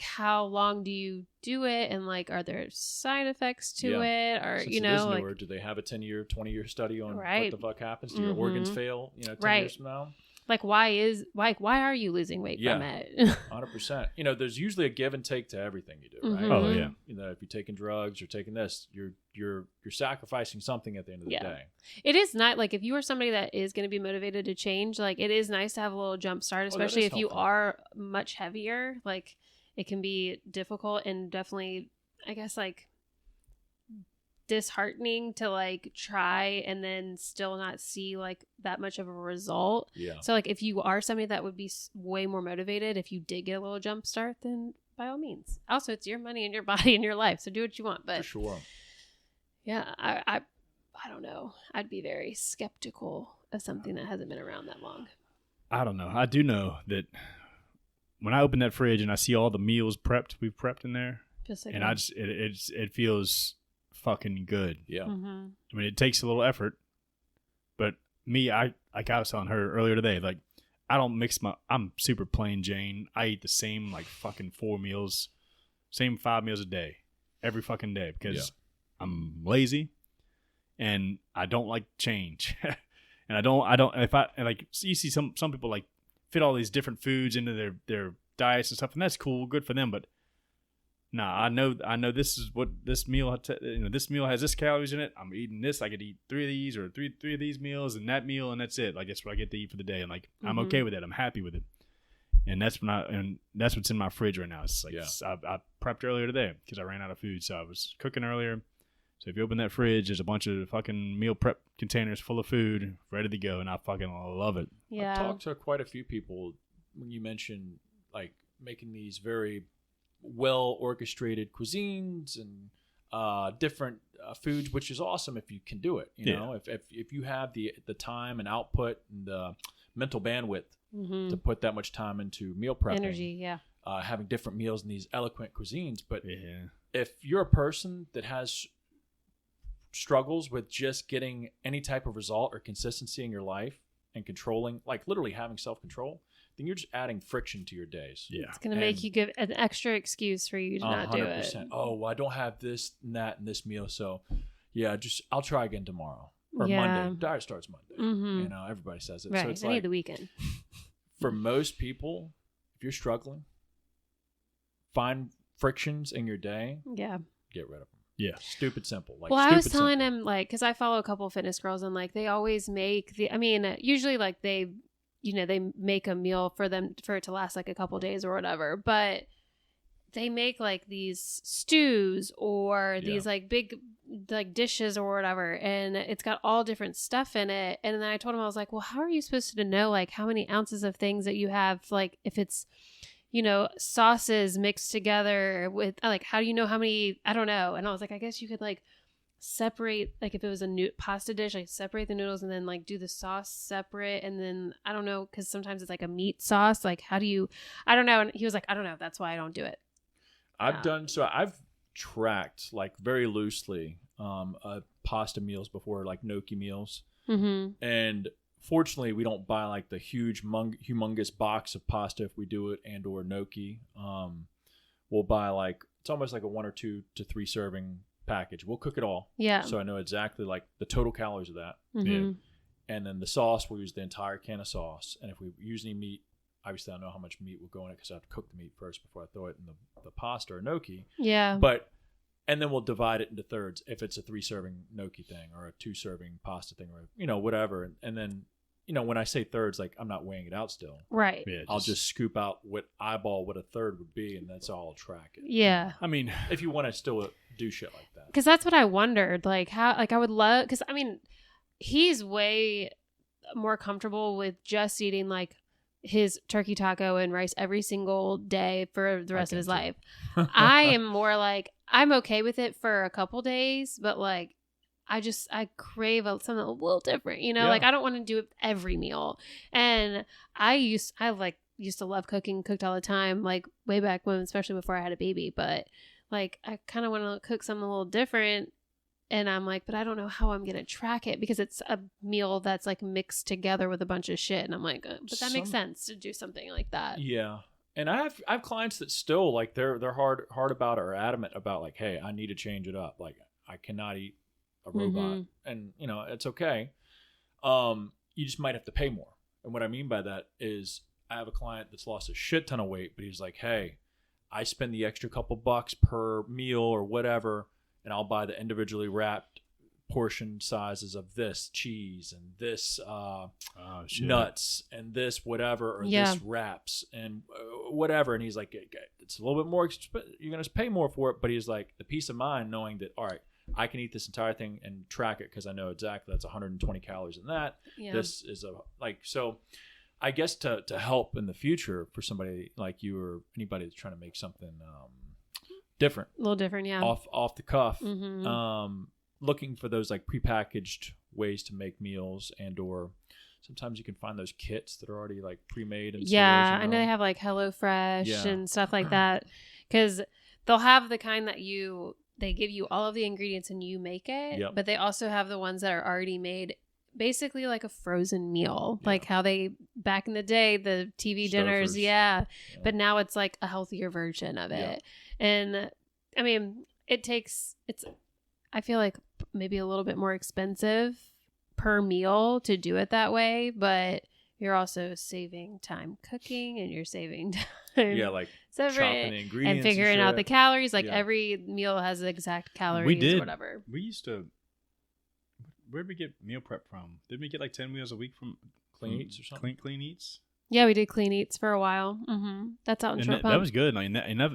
how long do you do it, and like are there side effects to it, or since like, or do they have a 10-year 20-year study on what the fuck happens? Do your organs fail 10 years from now? Like why are you losing weight from it? 100%. There's usually a give and take to everything you do, right? Mm-hmm. Oh yeah. If you're taking drugs or taking this, you're sacrificing something at the end of the day. It is not like if you are somebody that is going to be motivated to change, like it is nice to have a little jump start, especially if you are much heavier. Like it can be difficult and definitely, I guess, like disheartening to like try and then still not see like that much of a result. Yeah. So like if you are somebody that would be way more motivated if you did get a little jump start, then by all means. Also, it's your money and your body and your life, so do what you want. But for sure. Yeah, I don't know. I'd be very skeptical of something that hasn't been around that long. I don't know. I do know that when I open that fridge and I see all the meals we've prepped in there, just like and I just it feels fucking good. Yeah. Mm-hmm. I mean, it takes a little effort, but me, I was telling her earlier today, like I don't mix I'm super plain Jane. I eat the same like fucking 4 meals, same 5 meals a day, every fucking day because I'm lazy and I don't like change. And I don't, if I, like, so you see some people like fit all these different foods into their diets and stuff, and that's cool, good for them. But nah, I know this is what this meal, this meal has this calories in it. I'm eating this. I could eat 3 of these or three of these meals and that meal, and that's it. Like, that's what I get to eat for the day. And like, I'm okay with it. I'm happy with it. And that's what's in my fridge right now. It's like, I prepped earlier today because I ran out of food. So I was cooking earlier. So if you open that fridge, there's a bunch of fucking meal prep containers full of food ready to go. And I fucking love it. Yeah. I've talked to quite a few people when you mentioned like making these very well orchestrated cuisines and different foods, which is awesome if you can do it. You know, if you have the time and output and the mental bandwidth to put that much time into meal prepping, energy, having different meals in these eloquent cuisines. But if you're a person that has struggles with just getting any type of result or consistency in your life and controlling, like literally having self-control, then you're just adding friction to your days. Yeah. It's going to make you give an extra excuse for you to not do it. Oh, well, I don't have this and that in this meal. So yeah, I'll try again tomorrow or Monday. Diet starts Monday. You know, everybody says it. Right. So it's I need the weekend. For most people, if you're struggling, find frictions in your day. Yeah. Get rid of them. Yeah. Stupid simple. Like, well, I was telling him, like, because I follow a couple of fitness girls and like they always make usually like they make a meal for it to last like a couple days or whatever, but they make like these stews or these like big like dishes or whatever, and it's got all different stuff in it. And then I told him, I was like, well, how are you supposed to know like how many ounces of things that you have, like if it's sauces mixed together with, like, how do you know how many? I don't know. And I was like, I guess you could like separate, like if it was a pasta dish, like separate the noodles and then like do the sauce separate. And then I don't know, because sometimes it's like a meat sauce. Like, how do you? I don't know. And he was like, I don't know. That's why I don't do it. I've tracked like very loosely pasta meals before, like gnocchi meals, and fortunately we don't buy like the humongous box of pasta if we do it, and or gnocchi. We'll buy like, it's almost like a 1 or 2 to 3 serving package. We'll cook it all, so I know exactly like the total calories of that. And then the sauce, we'll use the entire can of sauce, and if we use any meat, obviously I know how much meat will go in it because I have to cook the meat first before I throw it in the pasta or gnocchi. And then we'll divide it into thirds if it's a 3 serving gnocchi thing or a 2 serving pasta thing, or whatever. And then, when I say thirds, like I'm not weighing it out still. Right. Yeah, I'll just scoop out what a third would be, and that's all I'll track it. Yeah. I mean, if you want to still do shit like that. Because that's what I wondered. Like how, like I would love, because I mean, he's way more comfortable with just eating like his turkey taco and rice every single day for the rest of his life. I am more like, I'm okay with it for a couple days, but like I crave something a little different, like I don't want to do it every meal. And I used to love cooking, cooked all the time, like way back when, especially before I had a baby, but like I kind of want to cook something a little different. And I'm like, but I don't know how I'm going to track it because it's a meal that's like mixed together with a bunch of shit. And I'm like, but that makes sense to do something like that. Yeah. And I have clients that still like they're hard about it or adamant about like, hey, I need to change it up. Like I cannot eat a robot, and it's okay. You just might have to pay more. And what I mean by that is I have a client that's lost a shit ton of weight, but he's like, hey, I spend the extra couple bucks per meal or whatever, and I'll buy the individually wrapped portion sizes of this cheese and this nuts and this whatever, or this wraps and whatever. And he's like, it's a little bit more you're going to pay more for it, but he's like, the peace of mind knowing that, all right, I can eat this entire thing and track it because I know exactly that's 120 calories in that. This is so I guess to help in the future for somebody like you or anybody that's trying to make something different, a little different, off the cuff, looking for those like prepackaged ways to make meals, and or sometimes you can find those kits that are already like pre-made and stores, I know they have like HelloFresh and stuff like that, because they'll have the kind that they give you all of the ingredients and you make it, but they also have the ones that are already made, basically like a frozen meal, like how they back in the day, the TV dinners, but now it's like a healthier version of it. And I mean, it's I feel like maybe a little bit more expensive per meal to do it that way, but you're also saving time cooking and you're saving time. Yeah, like chopping the ingredients and figuring out the calories. Like Yeah. every meal has the exact calories We did. or whatever. We used to. Where did we get meal prep from? Didn't we get like 10 meals a week from Clean Eats or something? Clean Eats. Yeah, we did Clean Eats for a while. That's out in And Short that Pump. was good. Like,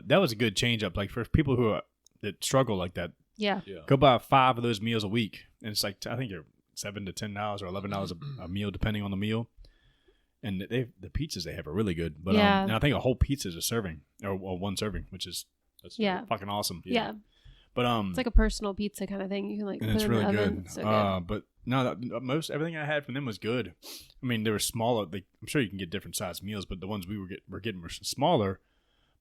that was a good change up. Like for people that struggle like that, Yeah. Yeah. go buy 5 of those meals a week, and it's like I think you're $7 to $10 or $11 a meal depending on the meal. And the pizzas they have are really good. But Yeah. and I think a whole pizza is a serving or one serving, which is Yeah. fucking awesome. Yeah. But It's like a personal pizza kind of thing. You can like and put it's it in really the oven. good. It's so good. But no, most everything I had from them was good. I mean, they were smaller. I'm sure you can get different sized meals, but the ones we were getting were smaller.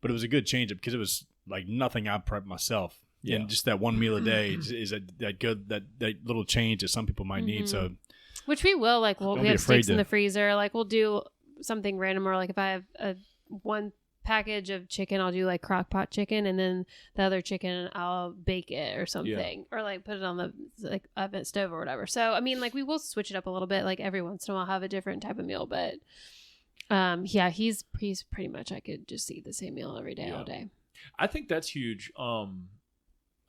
But it was a good change up because it was like nothing I prepped myself. Yeah. And just that one meal a day is that good that little change that some people might need. So Which we will, like, Don't we be have afraid steaks in to- the freezer. Like, we'll do something random, or like if I have one package of chicken, I'll do like crock pot chicken, and then the other chicken I'll bake it or something, or like put it on the like oven stove or whatever. So I mean, like, we will switch it up a little bit. Like every once in a while, have a different type of meal. But yeah, he's pretty much I could just eat the same meal every day all day. I think that's huge.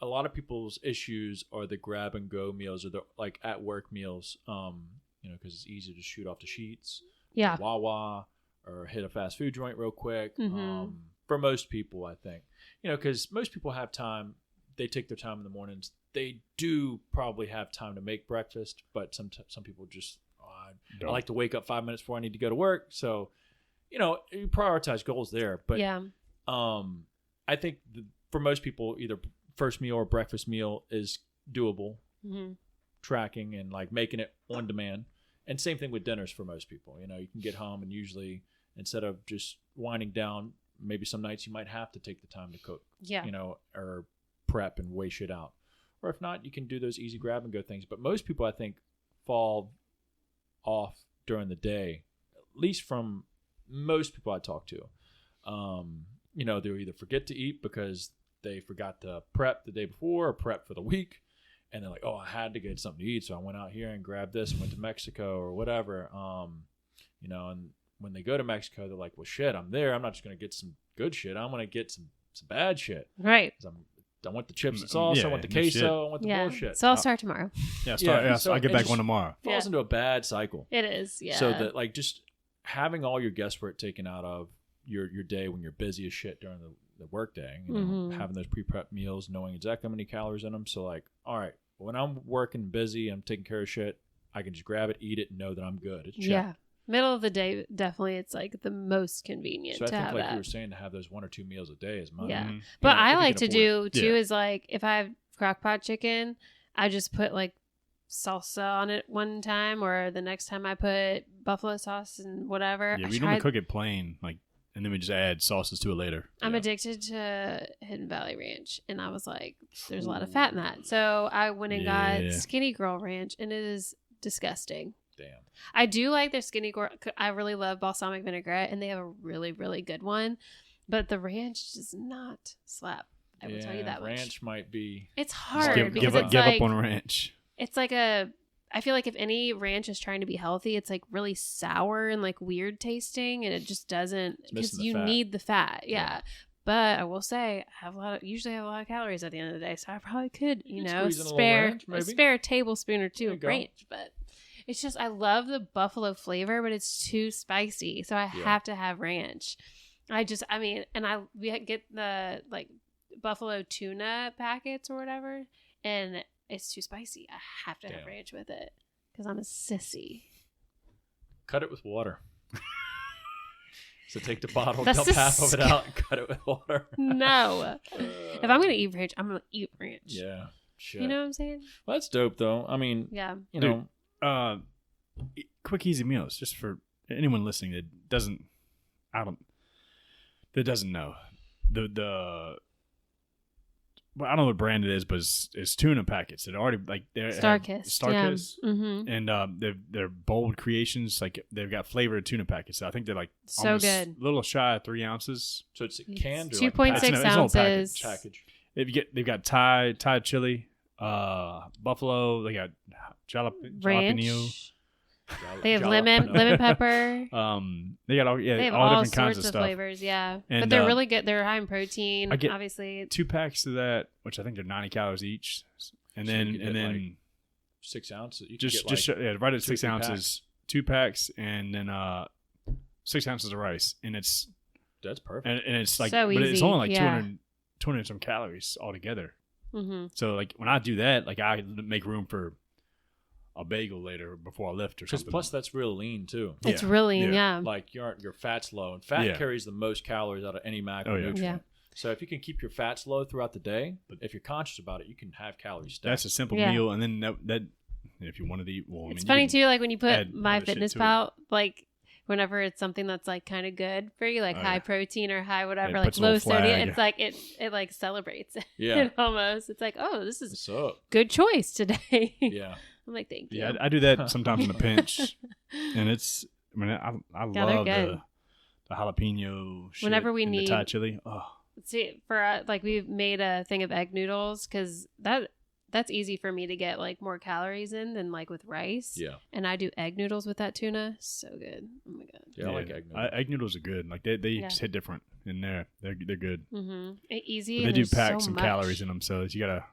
A lot of people's issues are the grab and go meals or the like at work meals. Because it's easy to shoot off the sheets. Yeah. Wawa or hit a fast food joint real quick. Mhm. For most people, I think, because most people have time. They take their time in the mornings. They do probably have time to make breakfast, but some people just, I like to wake up 5 minutes before I need to go to work. So, you prioritize goals there. But yeah. I think for most people, either first meal or breakfast meal is doable. Mm-hmm. Tracking and like making it on demand. And same thing with dinners for most people. You can get home and usually instead of just winding down, maybe some nights you might have to take the time to cook. Yeah. Or prep and weigh shit out. Or if not, you can do those easy grab and go things. But most people, I think, fall off during the day, at least from most people I talk to. They'll either forget to eat because they forgot to prep the day before or prep for the week. And they're like, oh, I had to get something to eat, so I went out here and grabbed this and went to Mexico or whatever. And when they go to Mexico, they're like, well, shit, I'm there. I'm not just going to get some good shit. I'm going to get some bad shit. Right. I want the chips and sauce. I want the queso. I want the bullshit. So I'll start tomorrow. Yeah, so I'll get it back just one tomorrow. Falls into a bad cycle. It is, yeah. So that like just having all your guesswork taken out of your day when you're busy as shit during the work day, having those pre-prep meals, knowing exactly how many calories in them. So like, all right, when I'm working busy, I'm taking care of shit, I can just grab it, eat it, and know that I'm good. It's checked. Yeah. Middle of the day, definitely, it's like the most convenient So I to think have like that. you were saying, to have those 1 or 2 meals a day is money. Yeah. Mhm. But if I you like can to afford do it. too Yeah. is like if I have crock pot chicken, I just put like salsa on it one time, or the next time I put buffalo sauce and whatever. Yeah, I we tried- normally cook it plain, like, and then we just add sauces to it later. I'm addicted to Hidden Valley Ranch, and I was like, there's a lot of fat in that. So I went and Yeah. got Skinny Girl Ranch, and it is disgusting. Damn. I do like their Skinny Girl. I really love balsamic vinaigrette, and they have a really, really good one. But the ranch does not slap. I will tell you that much. ranch might be. It's Just hard because it's give like, up on ranch. it's like I feel like if any ranch is trying to be healthy, it's like really sour and like weird tasting, and it just doesn't, It's because missing the you fat. need the fat. Yeah. But I will say, usually have a lot of calories at the end of the day, so I probably could, You could squeeze in a little ranch, a maybe. spare tablespoon or two There you of go. ranch. But it's just, I love the buffalo flavor, but it's too spicy, so I Yeah. have to have ranch. We get the like buffalo tuna packets or whatever, and it's too spicy. I have to have Damn. ranch with it because I'm a sissy. Cut it with water. So take the bottle, That's dump half of it out, and cut it with water. No. If I'm gonna eat ranch, I'm gonna eat ranch. Yeah. Shit. You know what I'm saying? Well, that's dope, though. I mean, Yeah. you know, Quick, easy meals, just for anyone listening that doesn't know well, I don't know what brand it is, but it's tuna packets that are already like they're Starkist. Starkist, Yeah. Mm-hmm. and they're bold creations. Like they've got flavored tuna packets. I think they're like So almost good. a little shy of 3 ounces. so it's canned or 2.6 It's an old ounces. package. They've got Thai chili, buffalo. They got jalapeno. Ranch. They have lemon pepper. They got all they have all all different kinds sorts of stuff. flavors. Yeah, And, but they're really good. They're high in protein. I get obviously 2 packs of that, which I think they're 90 calories each, and So then you could and get, then like, 6 ounces. You could just get, like, right at 2 or 6 3 ounces, packs. 2 packs, and then 6 ounces of rice, and it's That's perfect. and it's like, So but it's easy, only like yeah. 200 some calories altogether. Mm-hmm. So like when I do that, like I make room for a bagel later before I lift or Because something. plus that's real lean too. It's Yeah. really Yeah. yeah. Like your fat's low, and fat Yeah. carries the most calories out of any macronutrient. Yeah. So if you can keep your fats low throughout the day, if you're conscious about it, you can have calories stacked. That's a simple Yeah. meal, and then that if you wanted to eat, well, I It's mean, funny you can too, like when you put add My other shit Fitness to it. Pal, like whenever it's something that's like kind of good for you, like Oh, high yeah. protein or high whatever, It like puts a low little sodium, flag. it's like it like celebrates it Yeah. almost. It's like, oh, this is What's up? good choice today. Yeah. I'm like, thank you. Yeah, I do that sometimes in a pinch, and it's. I mean, I Yeah, they're love good. the jalapeno. Shit Whenever we and the need- Thai chili. Oh, See, for like we've made a thing of egg noodles because that's easy for me to get like more calories in than like with rice. Yeah. And I do egg noodles with that tuna. So good. Oh my god. Yeah, I like egg noodles. Egg noodles are good. Like they Yeah. just hit different in there. They're good. Mm-hmm. Easy. But they and do there's pack so some much. calories in them, so you gotta.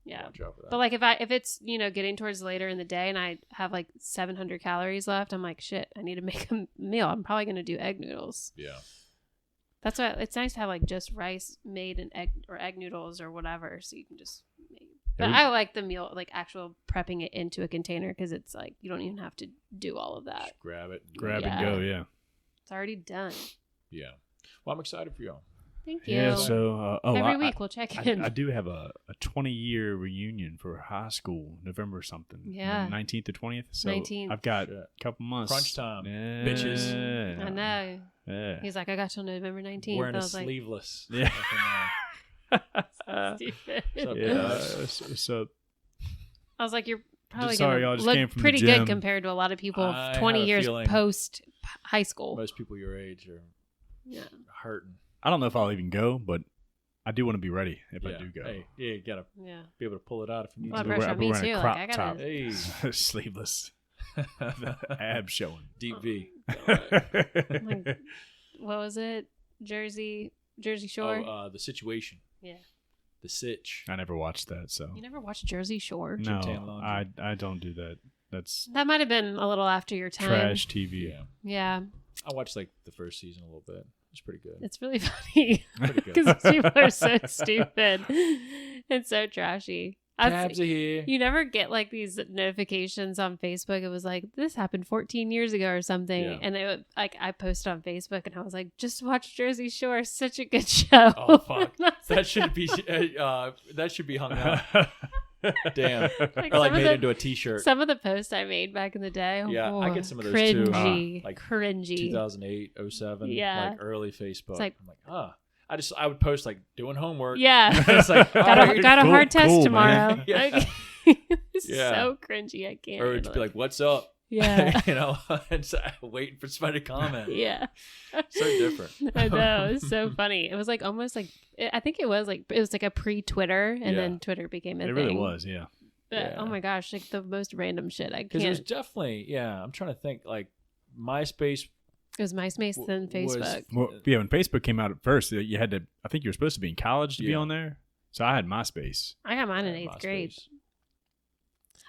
Yeah. Watch out for that. But like if it's getting towards later in the day and I have like 700 calories left, I'm like shit. I need to make a meal. I'm probably gonna do egg noodles. Yeah. That's why it's nice to have like just rice made in egg noodles or whatever, so you can just make. But I like the meal, like actual prepping it into a container because it's like you don't even have to do all of that. Just grab it. Grab Yeah. and go. Yeah. It's already done. Yeah. Well, I'm excited for y'all. Thank you. Yeah. So Every week we'll check in. I do have a 20-year reunion for high school, November something. Yeah. 19th to 20th. So 19th. I've got Shit. a couple months. Crunch time, Yeah. bitches. I know. Yeah. He's like, I got till November 19th. Wearing I a was like, sleeveless. Yeah. stupid. So- Yeah. So I was like, you're probably Sorry, gonna y'all just look came from the pretty gym. good compared to a lot of people I 20 have a years feeling post high school. Most people your age are Yeah. hurting. I don't know if I'll even go, but I do want to be ready if I Yeah. do go. Hey, yeah, you gotta Yeah. be able to pull it out if you need Blood to. I'll be pressure on me wearing a too. crop Like I gotta. top. Hey. Sleeveless. Abs showing. Deep V. What was it? Jersey Shore. Oh, the situation. Yeah. The sitch. I never watched that, so You never watched Jersey Shore? no, Tan laundry. I don't do that. That's That might have been a little after your time. trash TV. Yeah. Yeah, I watched like the first season a little bit. It's pretty good. it's really funny Pretty good. because people are so stupid and so trashy. Tabs are here. You never get like these notifications on Facebook. It was like this happened 14 years ago or something, Yeah. and it would, like I posted on Facebook and I was like, just watch Jersey Shore, such a good show. Oh fuck. And I was That should be hung up. Damn. like, Or like some of made the- into a T-shirt. Some of the posts I made back in the day. Yeah, I oh, get some of those cringy, too. Like cringy. 2008, 07. Yeah. Like early Facebook. It's like- I'm like, I would post like doing homework. Yeah, It's like, got alright. a Cool- hard test cool, tomorrow. man. Yeah. It's Yeah. so cringy. I can't. Or it'd handle be it. like, what's up? yeah, You know, and so waiting for somebody to comment. yeah. So different. I know. It's so funny. It was like almost like I think it was like a pre-Twitter, and Yeah. then Twitter became a It thing. really was, yeah. But, Yeah. oh my gosh, like the most random shit. I Because it was can't. definitely, yeah, I'm trying to think, like, MySpace It was MySpace then was- Facebook. Well, yeah, when Facebook came out at first, you had to. I think you were supposed to be in college to be Yeah. on there. So I had MySpace. I got mine in Yeah, 8th grade. MySpace.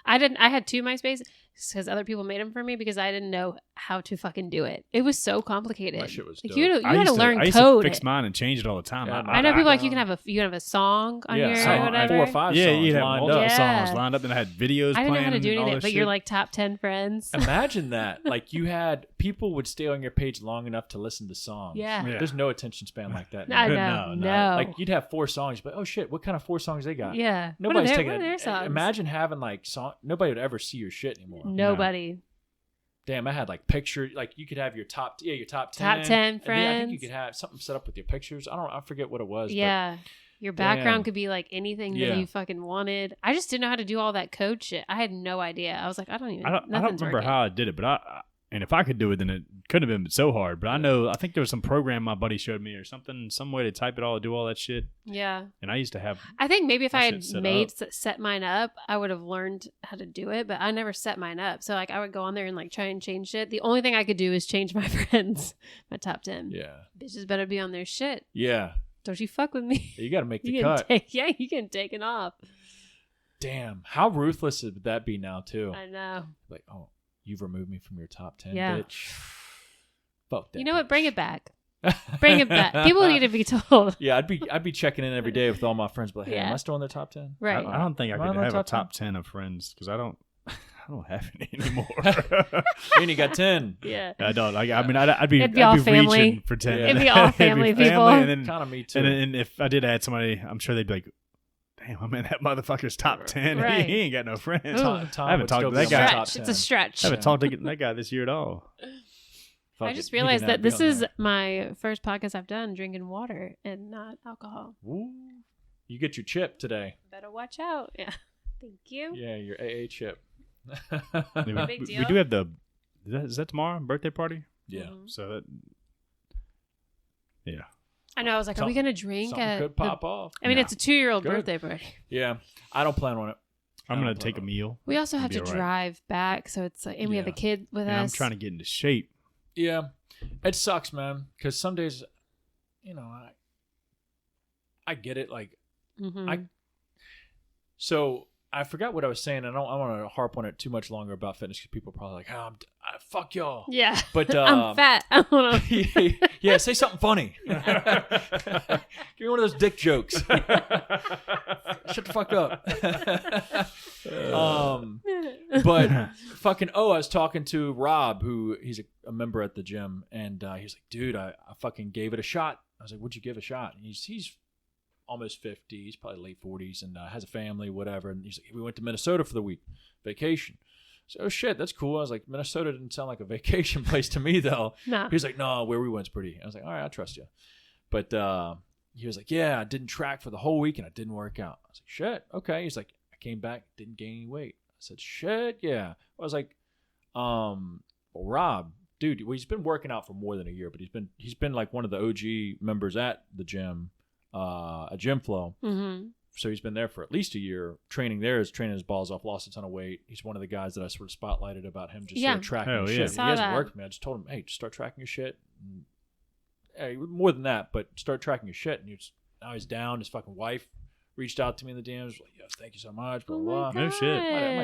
I had 2 MySpace because other people made them for me because I didn't know how to fucking do it. It was so complicated. My shit was like dope. you had I to used learn I used code. to fix mine and change it all the time. Yeah, I know people like you can have a song on your so whatever. 4 or 5 Yeah, songs you'd have lined multiple up. Yeah. songs lined up, and I had videos. I didn't know how to playing do and all anything, this but you're shit. like top 10 friends. Imagine that. Like, you had people would stay on your page long enough to listen to songs. Yeah. Yeah. There's no attention span like that. I now. know. No, No. Like, you'd have 4 songs, but oh shit, what kind of 4 songs they got? Yeah. Nobody's taking what are their it. songs? Imagine having like nobody would ever see your shit anymore. Nobody. Damn, I had like pictures. Like, you could have your top 10. Top 10 And then I think friends. you could have something set up with your pictures. I forget what it was. Yeah. Your background Damn. could be like anything Yeah. that you fucking wanted. I just didn't know how to do all that code shit. I had no idea. I was like, I don't I don't remember how I did it, but And if I could do it, then it couldn't have been so hard. But I think there was some program my buddy showed me or something, some way to type it all, do all that shit. Yeah. And I used to have. I think maybe if I had set set mine up, I would have learned how to do it, but I never set mine up. So like I would go on there and like try and change shit. The only thing I could do is change my friends, my top 10. Yeah. Bitches better be on their shit. Yeah. Don't you fuck with me. You got to make the You cut. you can take it off. Damn. How ruthless would that be now, too? I know. Like, oh, you've removed me from your top 10, Yeah. bitch. Fuck that. You know what? Bring it bitch. back. Bring it back. People need to be told. Yeah, I'd be checking in every day with all my friends, but hey, Yeah. am I still in their top 10? Right. I don't think I Am I could on have the a top top 10 of friends because I don't have any anymore. And you got 10. Yeah. I don't. I mean, I'd be It'd be all reaching family. for 10. Yeah. It'd be all family people. And then, Kind of me, too. and if I did add somebody, I'm sure they'd be like, damn, I'm in that motherfucker's top 10. Right. He ain't got no friends. Ooh. Tom I haven't would talked still to be that on my guy. top Stretch. 10. It's a stretch. I haven't talked to that guy this year at all. Fuck I it. just He didn't realized have that to be this on is there. my first podcast I've done drinking water and not alcohol. Ooh. You get your chip today. Better watch out. Yeah. Thank you. Yeah, your AA chip. Big We deal. do have is that tomorrow? Birthday party? Yeah. Mhm. So that, yeah. I know. I was like, are we going to drink Something at could pop off. I mean, No. it's a 2-year-old Good. birthday party. Yeah. I don't plan on it. I'm I going don't to take a plan meal. We also have Be to all right. drive back, so it's like, and we have a Yeah. kid with And I'm us. trying to get into shape. Yeah. It sucks, man, because some days, I get it. Like, Mhm. so I forgot what I was saying. I want to harp on it too much longer about fitness because people are probably like, fuck y'all. Yeah. But I'm fat. I don't know. yeah, say something funny. Give me one of those dick jokes. Shut the fuck up. But fucking I was talking to Rob, who he's a member at the gym, and he's like, dude, I fucking gave it a shot. I was like, what'd you give a shot? And he's almost 50. He's probably late 40s and has a family, whatever. And he's like, we went to Minnesota for the week, vacation. So, oh shit, that's cool. I was like, Minnesota didn't sound like a vacation place to me, though. No. He was like, no, where we went's pretty. I was like, all right, I trust you. But he was like, yeah, I didn't track for the whole week and I didn't work out. I was like, shit, okay. He's like, I came back, didn't gain any weight. I said, shit, yeah. I was like, well, Rob, dude, well, he's been working out for more than a year, but he's been like one of the OG members at the gym, at Gym Flow. Mm-hmm. So he's been there for at least a year. Training there is training his balls off, lost a ton of weight. He's one of the guys that I sort of spotlighted about him just sort of tracking Hell his yeah. shit. He Saw hasn't that. worked with me. I just told him, hey, just start tracking your shit. And, hey, more than that, but start tracking your shit. And now he's down. His fucking wife reached out to me in the DMs, like, yes, thank you so much, blah, Oh blah, my blah. No shit. I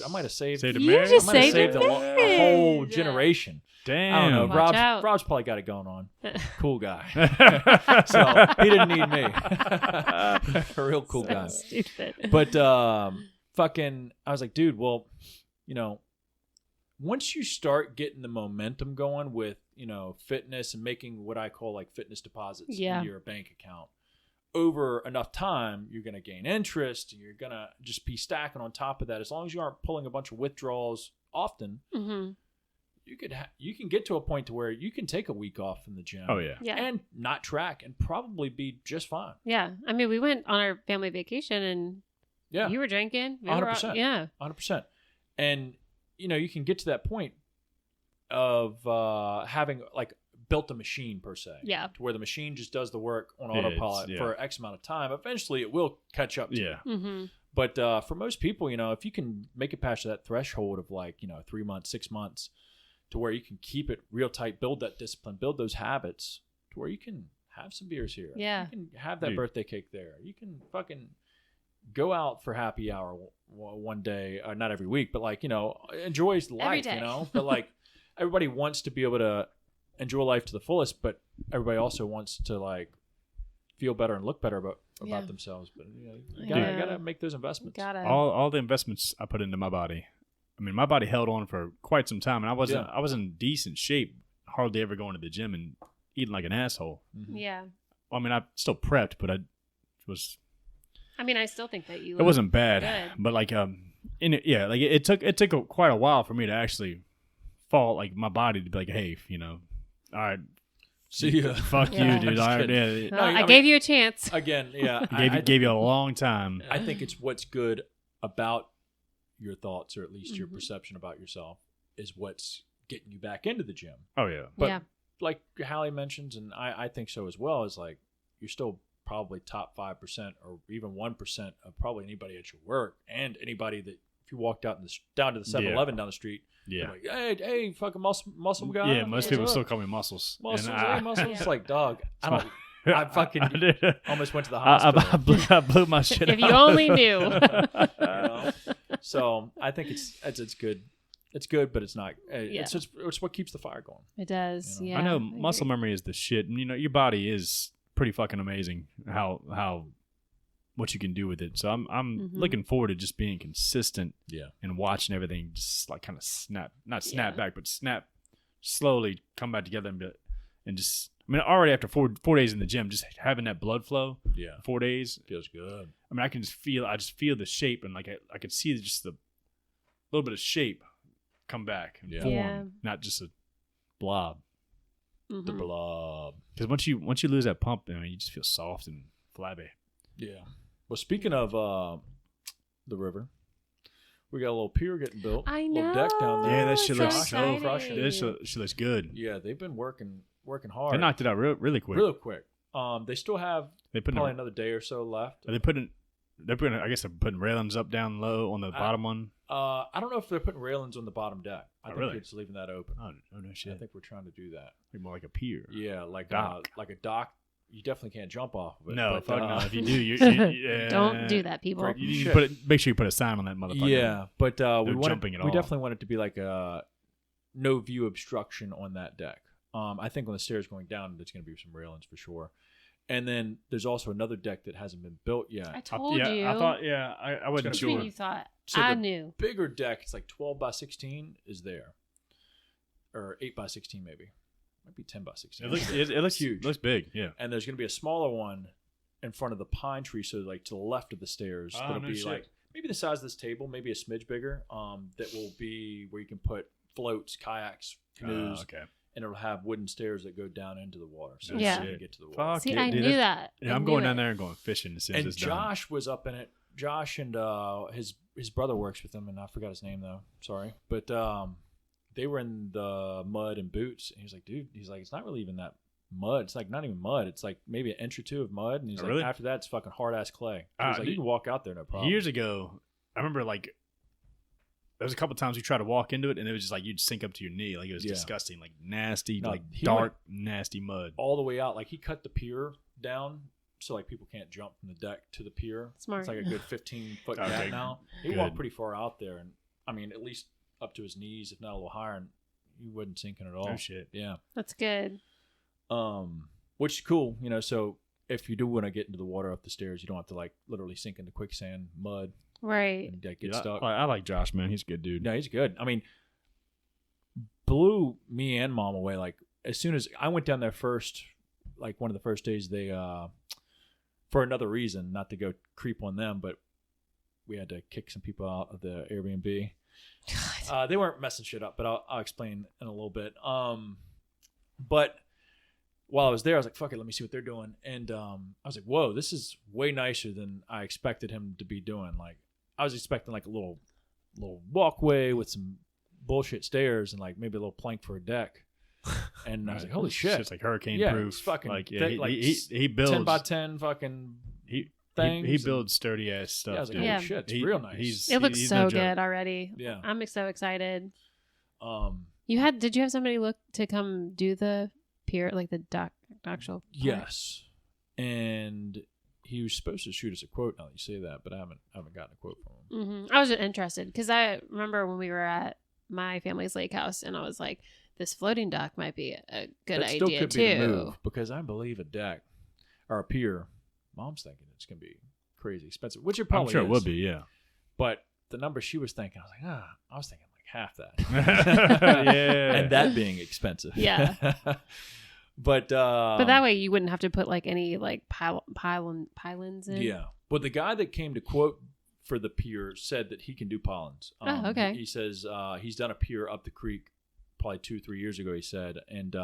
might have saved Saved a You marriage? just I might have saved saved a whole generation. Damn. I don't know. Watch out. Rob's probably got it going on. Cool guy. So he didn't need me. A real cool guy. Stupid. But fucking, I was like, dude, well, once you start getting the momentum going with, fitness and making what I call like fitness deposits Yeah. in your bank account, over enough time, you're going to gain interest. And you're going to just be stacking on top of that. As long as you aren't pulling a bunch of withdrawals often, Mm-hmm. you can get to a point to where you can take a week off from the gym. Oh, yeah. Yeah. And not track and probably be just fine. Yeah. I mean, we went on our family vacation and Yeah. you were drinking. We 100%. Yeah. 100%. And, you can get to that point of having like built a machine per se. Yeah. To where the machine just does the work on Yeah, autopilot yeah. for X amount of time. Eventually it will catch up to you. Yeah. Mm-hmm. But for most people, if you can make it past that threshold of like, 3 months, 6 months, to where you can keep it real tight, build that discipline, build those habits, to where you can have some beers here. Yeah. You can have that Dude. birthday cake there. You can fucking go out for happy hour one day, not every week, but like, enjoy life, day. But like everybody wants to be able to enjoy life to the fullest, but everybody also wants to like feel better and look better about Yeah. themselves. But you Yeah. gotta make those investments. Gotta. All the investments I put into my body. I mean, my body held on for quite some time, and I was in decent shape, hardly ever going to the gym and eating like an asshole. Mhm. Yeah. I mean, I still prepped, but I mean, I still think that you. it wasn't bad. good. But like it took quite a while for me to actually fall, like my body to be like, hey, all right, See ya. fuck Yeah. you, dude. Just All right, kidding. yeah, Well, I I mean- gave you a chance. Again, yeah. gave you a long time. I think it's what's good about your thoughts, or at least your Mhm. perception about yourself, is what's getting you back into the gym. Oh yeah. But like Hallie mentions, and I think so as well, is like you're still probably top 5% or even 1% of probably anybody at your work and anybody that if you walked out down to the 7-Eleven down the street, like, hey, fucking muscle guy. Yeah, most people still call me Muscles. Muscles. Like, dog, I fucking almost went to the hospital. I blew my shit If out. you only knew. You know? So I think it's good. It's good, but it's not. It's what keeps the fire going. It does. You know? Yeah. I know muscle memory is the shit. And, your body is pretty fucking amazing. How what you can do with it. So I'm looking forward to just being consistent. And watching everything just like kind of snap back, but snap slowly, come back together and just. I mean, already after 4 days in the gym, just having that blood flow. 4 days feels good. I mean, I just feel the shape, and like I could see just the little bit of shape come back and form, not just a blob. The blob. Because once you lose that pump, you just feel soft and flabby. Yeah. Well, speaking of the river, we got a little pier getting built. I know. A little deck down there. Yeah, that shit looks so refreshing. That shit looks good. Yeah, they've been working hard. They knocked it out really quick. Real quick. They still have probably another day or so left. They're putting. I guess they're putting railings up down low on the bottom one. I don't know if they're putting railings on the bottom deck. I think really? they're just leaving that open. Oh no shit! I think we're trying to do that. Like more like a pier. Yeah, like a dock. You definitely can't jump off of it. No, fuck no. If you do, you don't do that, people. Make sure you put a sign on that motherfucker. Yeah, but we definitely want it to be like a no view obstruction on that deck. I think on the stairs going down, there's going to be some railings for sure. And then there's also another deck that hasn't been built yet. I told you. I thought, I wasn't sure. Which one you thought? So I knew. Bigger deck, it's like 12 by 16 is there. Or 8 by 16 maybe. Might be 10 by 16. It looks huge. It looks big, yeah. And there's going to be a smaller one in front of the pine tree, so like to the left of the stairs. That'll be like maybe the size of this table, maybe a smidge bigger. That will be where you can put floats, kayaks, canoes. Okay. And it'll have wooden stairs that go down into the water, so you can get to the water. Fuck See, I knew that. Yeah, I'm going down there and going fishing as soon as it's done. And Josh was up in it. Josh and his brother works with him, and I forgot his name though. Sorry, but they were in the mud and boots, and he's like, dude, it's not really even that mud. It's like not even mud. It's like maybe an inch or two of mud, and he's like, after that, it's fucking hard ass clay. He's like, you can walk out there, no problem. Years ago, I remember like. There was a couple times we tried to walk into it, and it was just like you'd sink up to your knee, like it was disgusting, like nasty, dark, nasty mud all the way out. Like he cut the pier down so like people can't jump from the deck to the pier. Smart. It's like a good 15-foot gap now. He walked pretty far out there, and I mean at least up to his knees, if not a little higher, and he wasn't sinking at all. Oh shit! Yeah, that's good. Which is cool, So if you do want to get into the water up the stairs, you don't have to like literally sink into quicksand, mud. Right. And get stuck. I like Josh, man. He's a good dude. Yeah, he's good. I mean, blew me and Mom away. Like, as soon as I went down there first, like one of the first days, they, for another reason, not to go creep on them, but we had to kick some people out of the Airbnb. They weren't messing shit up, but I'll explain in a little bit. But while I was there, I was like, fuck it, let me see what they're doing. And I was like, whoa, this is way nicer than I expected him to be doing. Like, I was expecting like a little walkway with some bullshit stairs and like maybe a little plank for a deck. And I was like, holy shit. It's like hurricane proof. It's fucking like, he builds 10 by 10 fucking things. He builds sturdy ass stuff. Yeah, I was like, holy shit, it's real nice. It looks so good already. Yeah. I'm so excited. Did you have somebody look to come do the pier, like the actual part? Yes. And he was supposed to shoot us a quote now that you say that, but I haven't gotten a quote from him. I was interested because I remember when we were at my family's lake house and I was like, this floating dock might be a good idea still could too. Be the move, because I believe a deck or a pier, Mom's thinking it's going to be crazy expensive, which it probably I'm sure is. It would be, yeah. But the number she was thinking, I was like, I was thinking like half that. Yeah. And that being expensive. Yeah. But that way you wouldn't have to put like any like pylons in. Yeah. But the guy that came to quote for the pier said that he can do pylons. Okay. He says he's done a pier up the creek probably 2-3 years ago, he said. And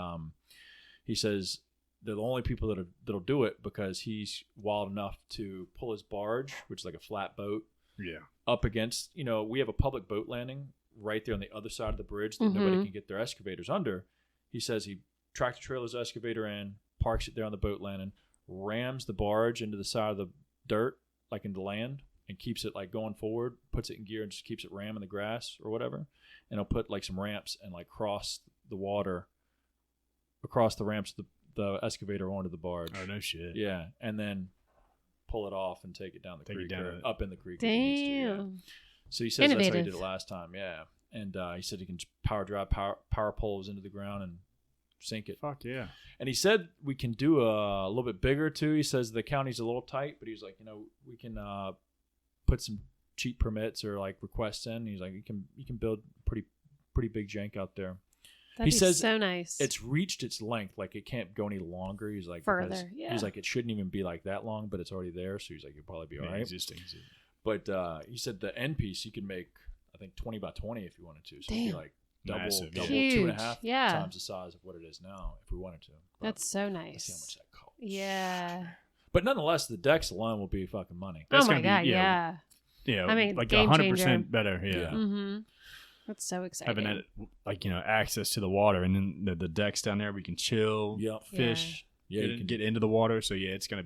he says they're the only people that'll do it because he's wild enough to pull his barge, which is like a flat boat, yeah, up against, we have a public boat landing right there on the other side of the bridge that nobody can get their excavators under. He says he tractor trailers the excavator in, parks it there on the boat landing, rams the barge into the side of the dirt, like into land, and keeps it like going forward, puts it in gear and just keeps it ramming the grass or whatever. And he'll put like some ramps and like cross the water across the ramps the excavator onto the barge. Oh, no shit. Yeah. And then pull it off and take it down the creek or up in the creek. Damn. If he needs to, yeah. So he says that's how he did it last time. Yeah. And he said he can power drive power poles into the ground and sink it. Fuck yeah. And he said we can do a little bit bigger too. He says the county's a little tight, but he's like, we can put some cheap permits or like requests in. He's like, you can build pretty big jank out there. That'd he be says so nice. It's reached its length, like it can't go any longer. He's like further. Yeah. He's like it shouldn't even be like that long, but it's already there. So he's like it'll probably be all right. Existing. But he said the end piece you could make I think 20 by 20 if you wanted to. So it'd be like double Massive, 2.5 times the size of what it is now if we wanted to. But that's so nice. let's see how much that costs. Yeah. But nonetheless, the decks alone will be fucking money. That's my God, yeah. Yeah, I mean, like game 100% changer. better. Yeah. Mm-hmm. That's so exciting. Having that, like, access to the water, and then the decks down there, we can chill, fish, you can get into the water. So yeah, that's gonna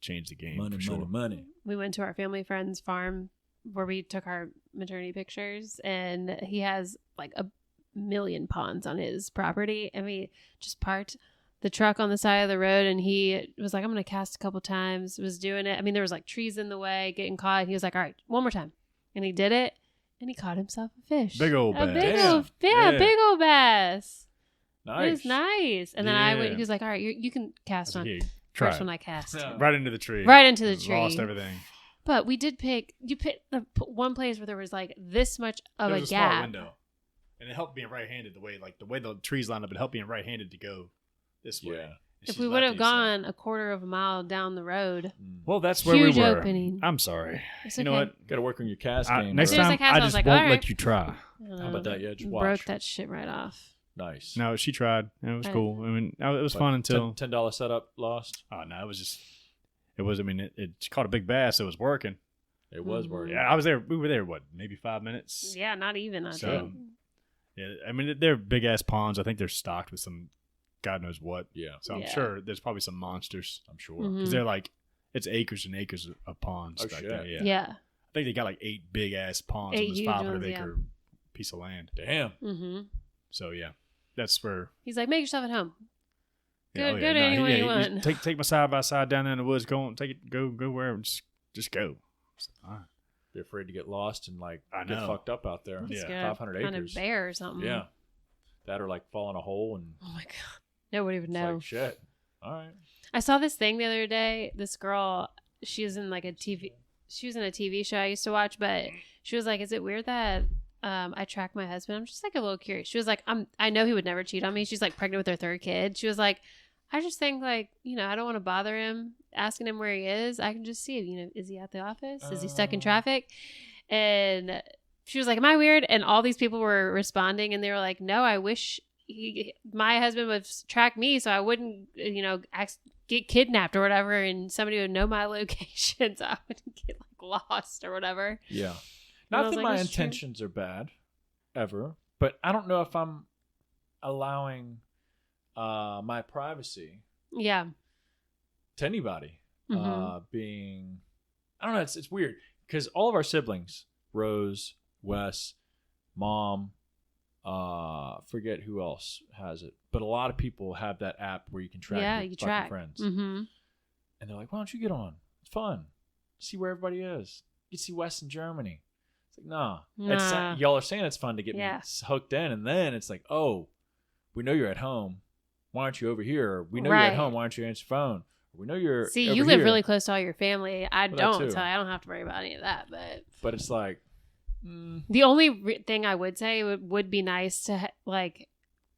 change the game. Money. We went to our family friend's farm where we took our maternity pictures, and he has like a million ponds on his property, and we just parked the truck on the side of the road, and he was like, I'm gonna cast a couple times, was doing it. I mean, there was like trees in the way, getting caught, and he was like, all right, one more time, and he did it, and he caught himself a fish, big old bass. Big old bass. Nice. It was nice. And then he was like, all right, you can cast one. First one I cast. Right into the tree. Lost everything. But we did you picked the one place where there was like this much of a gap. Small window. And it helped being right-handed the way the trees lined up, it helped being right-handed to go this way. Yeah. If we would have gone a quarter of a mile down the road. Well, that's where we were. Huge opening. I'm sorry. It's you know what? Got to work on your cast game. Next time, I just won't let you try. How about that? Yeah, just watch. Broke that shit right off. Nice. No, she tried. It was cool. I mean, it was fun until $10 setup lost. Oh no, it was just. It was. I mean, it caught a big bass. It was working. It was working. Yeah, I was there. We were there. What? Maybe 5 minutes. Yeah, not even. I think. Yeah, I mean, they're big ass ponds. I think they're stocked with some, God knows what. Yeah. So I'm sure there's probably some monsters. I'm sure Mm-hmm. because they're like, it's acres and acres of ponds back there. Yeah. I think they got like 8 big ass ponds on this 500 acre piece of land. Damn. Mm-hmm. So yeah, that's where he's like, make yourself at home. Go to anywhere you want. Take my side by side down there in the woods. Go wherever. Just go. All right. Be afraid to get lost and get fucked up out there. Yeah, 500 acres. On a bear or something. Yeah, that or like fall in a hole and. Oh my God, nobody would know. Like, shit. All right. I saw this thing the other day. This girl, she was in a TV show I used to watch, but she was like, "Is it weird that I track my husband?" I'm just like a little curious. She was like, I know he would never cheat on me. She's like pregnant with her 3rd kid. She was like, I just think I don't want to bother him, asking him where he is. I can just see him. Is he at the office? Is he stuck in traffic? And she was like, am I weird? And all these people were responding, and they were like, no, I wish my husband would track me so I wouldn't, get kidnapped or whatever, and somebody would know my location so I wouldn't get lost or whatever. Yeah. Not that my intentions are bad, ever, but I don't know if I'm allowing my privacy to anybody being I don't know, it's weird because all of our siblings, Rose, Wes, Mom, forget who else has it, but a lot of people have that app where you can track your fucking friends. And they're like, why don't you get on? It's fun. See where everybody is. You see Wes in Germany. It's like, nah. Y'all are saying it's fun to get me hooked in, and then it's like, oh, we know you're at home. Why aren't you over here? We know you're at home. Why aren't you answer your phone? We know you're. See, you live really close to all your family. I don't, so I don't have to worry about any of that. But it's like the only thing I would say would be nice to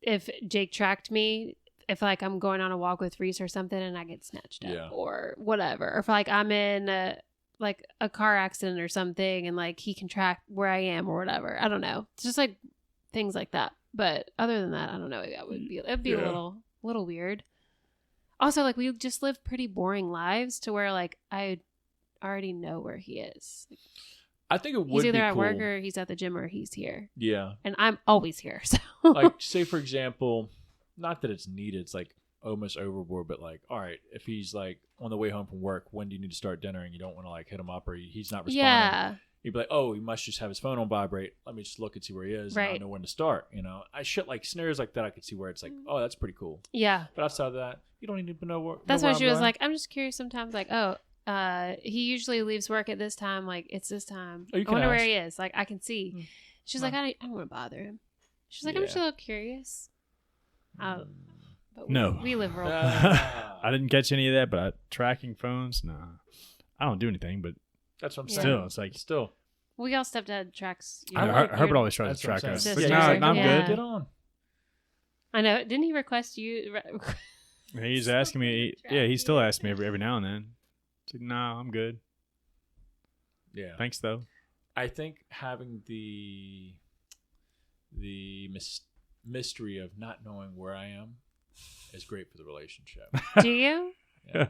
if Jake tracked me, if I'm going on a walk with Reese or something, and I get snatched up or whatever, or if I'm in a car accident or something, and he can track where I am or whatever. I don't know. It's just things like that. But other than that, I don't know. It'd be a little weird. Also, we just live pretty boring lives to where I already know where he is. I think it would he's either be at cool. work or he's at the gym or he's here. Yeah. And I'm always here. So Like, say, for example, not that it's needed. It's like almost overboard, but like, all right, if he's like on the way home from work, when do you need to start dinner? And you don't want to like hit him up or he's not responding. yeah. You'd be like, oh, he must just have his phone on vibrate. Let me just look and see where he is. And I Right. know when to start. I shit like scenarios like that. I could see where it's like, oh, that's pretty cool. Yeah. But outside of that, you don't need to know where. That's know why where she I'm was going. like, I'm just curious sometimes, like, he usually leaves work at this time. Like, it's this time. Oh, you I can wonder where ask. he is. Like, I can see. Mm. She's No. like, I don't want to bother him. She's like, I'm Yeah. just a little curious. But No. we live real. I didn't catch any of that, but tracking phones, nah. I don't do anything, but That's what I'm Yeah. saying. still, it's like Still. We all stepdad tracks. I know, Herbert always tries That's to what track I'm us. saying. But Sister. nah, Yeah. I'm Yeah. Get on. I know. Didn't he request you? good. He's asking me. Yeah, he still asks me every now and then. It's like, nah, I'm good. Yeah. Thanks though. I think having the mystery of not knowing where I am is great for the relationship. Do you? Yeah.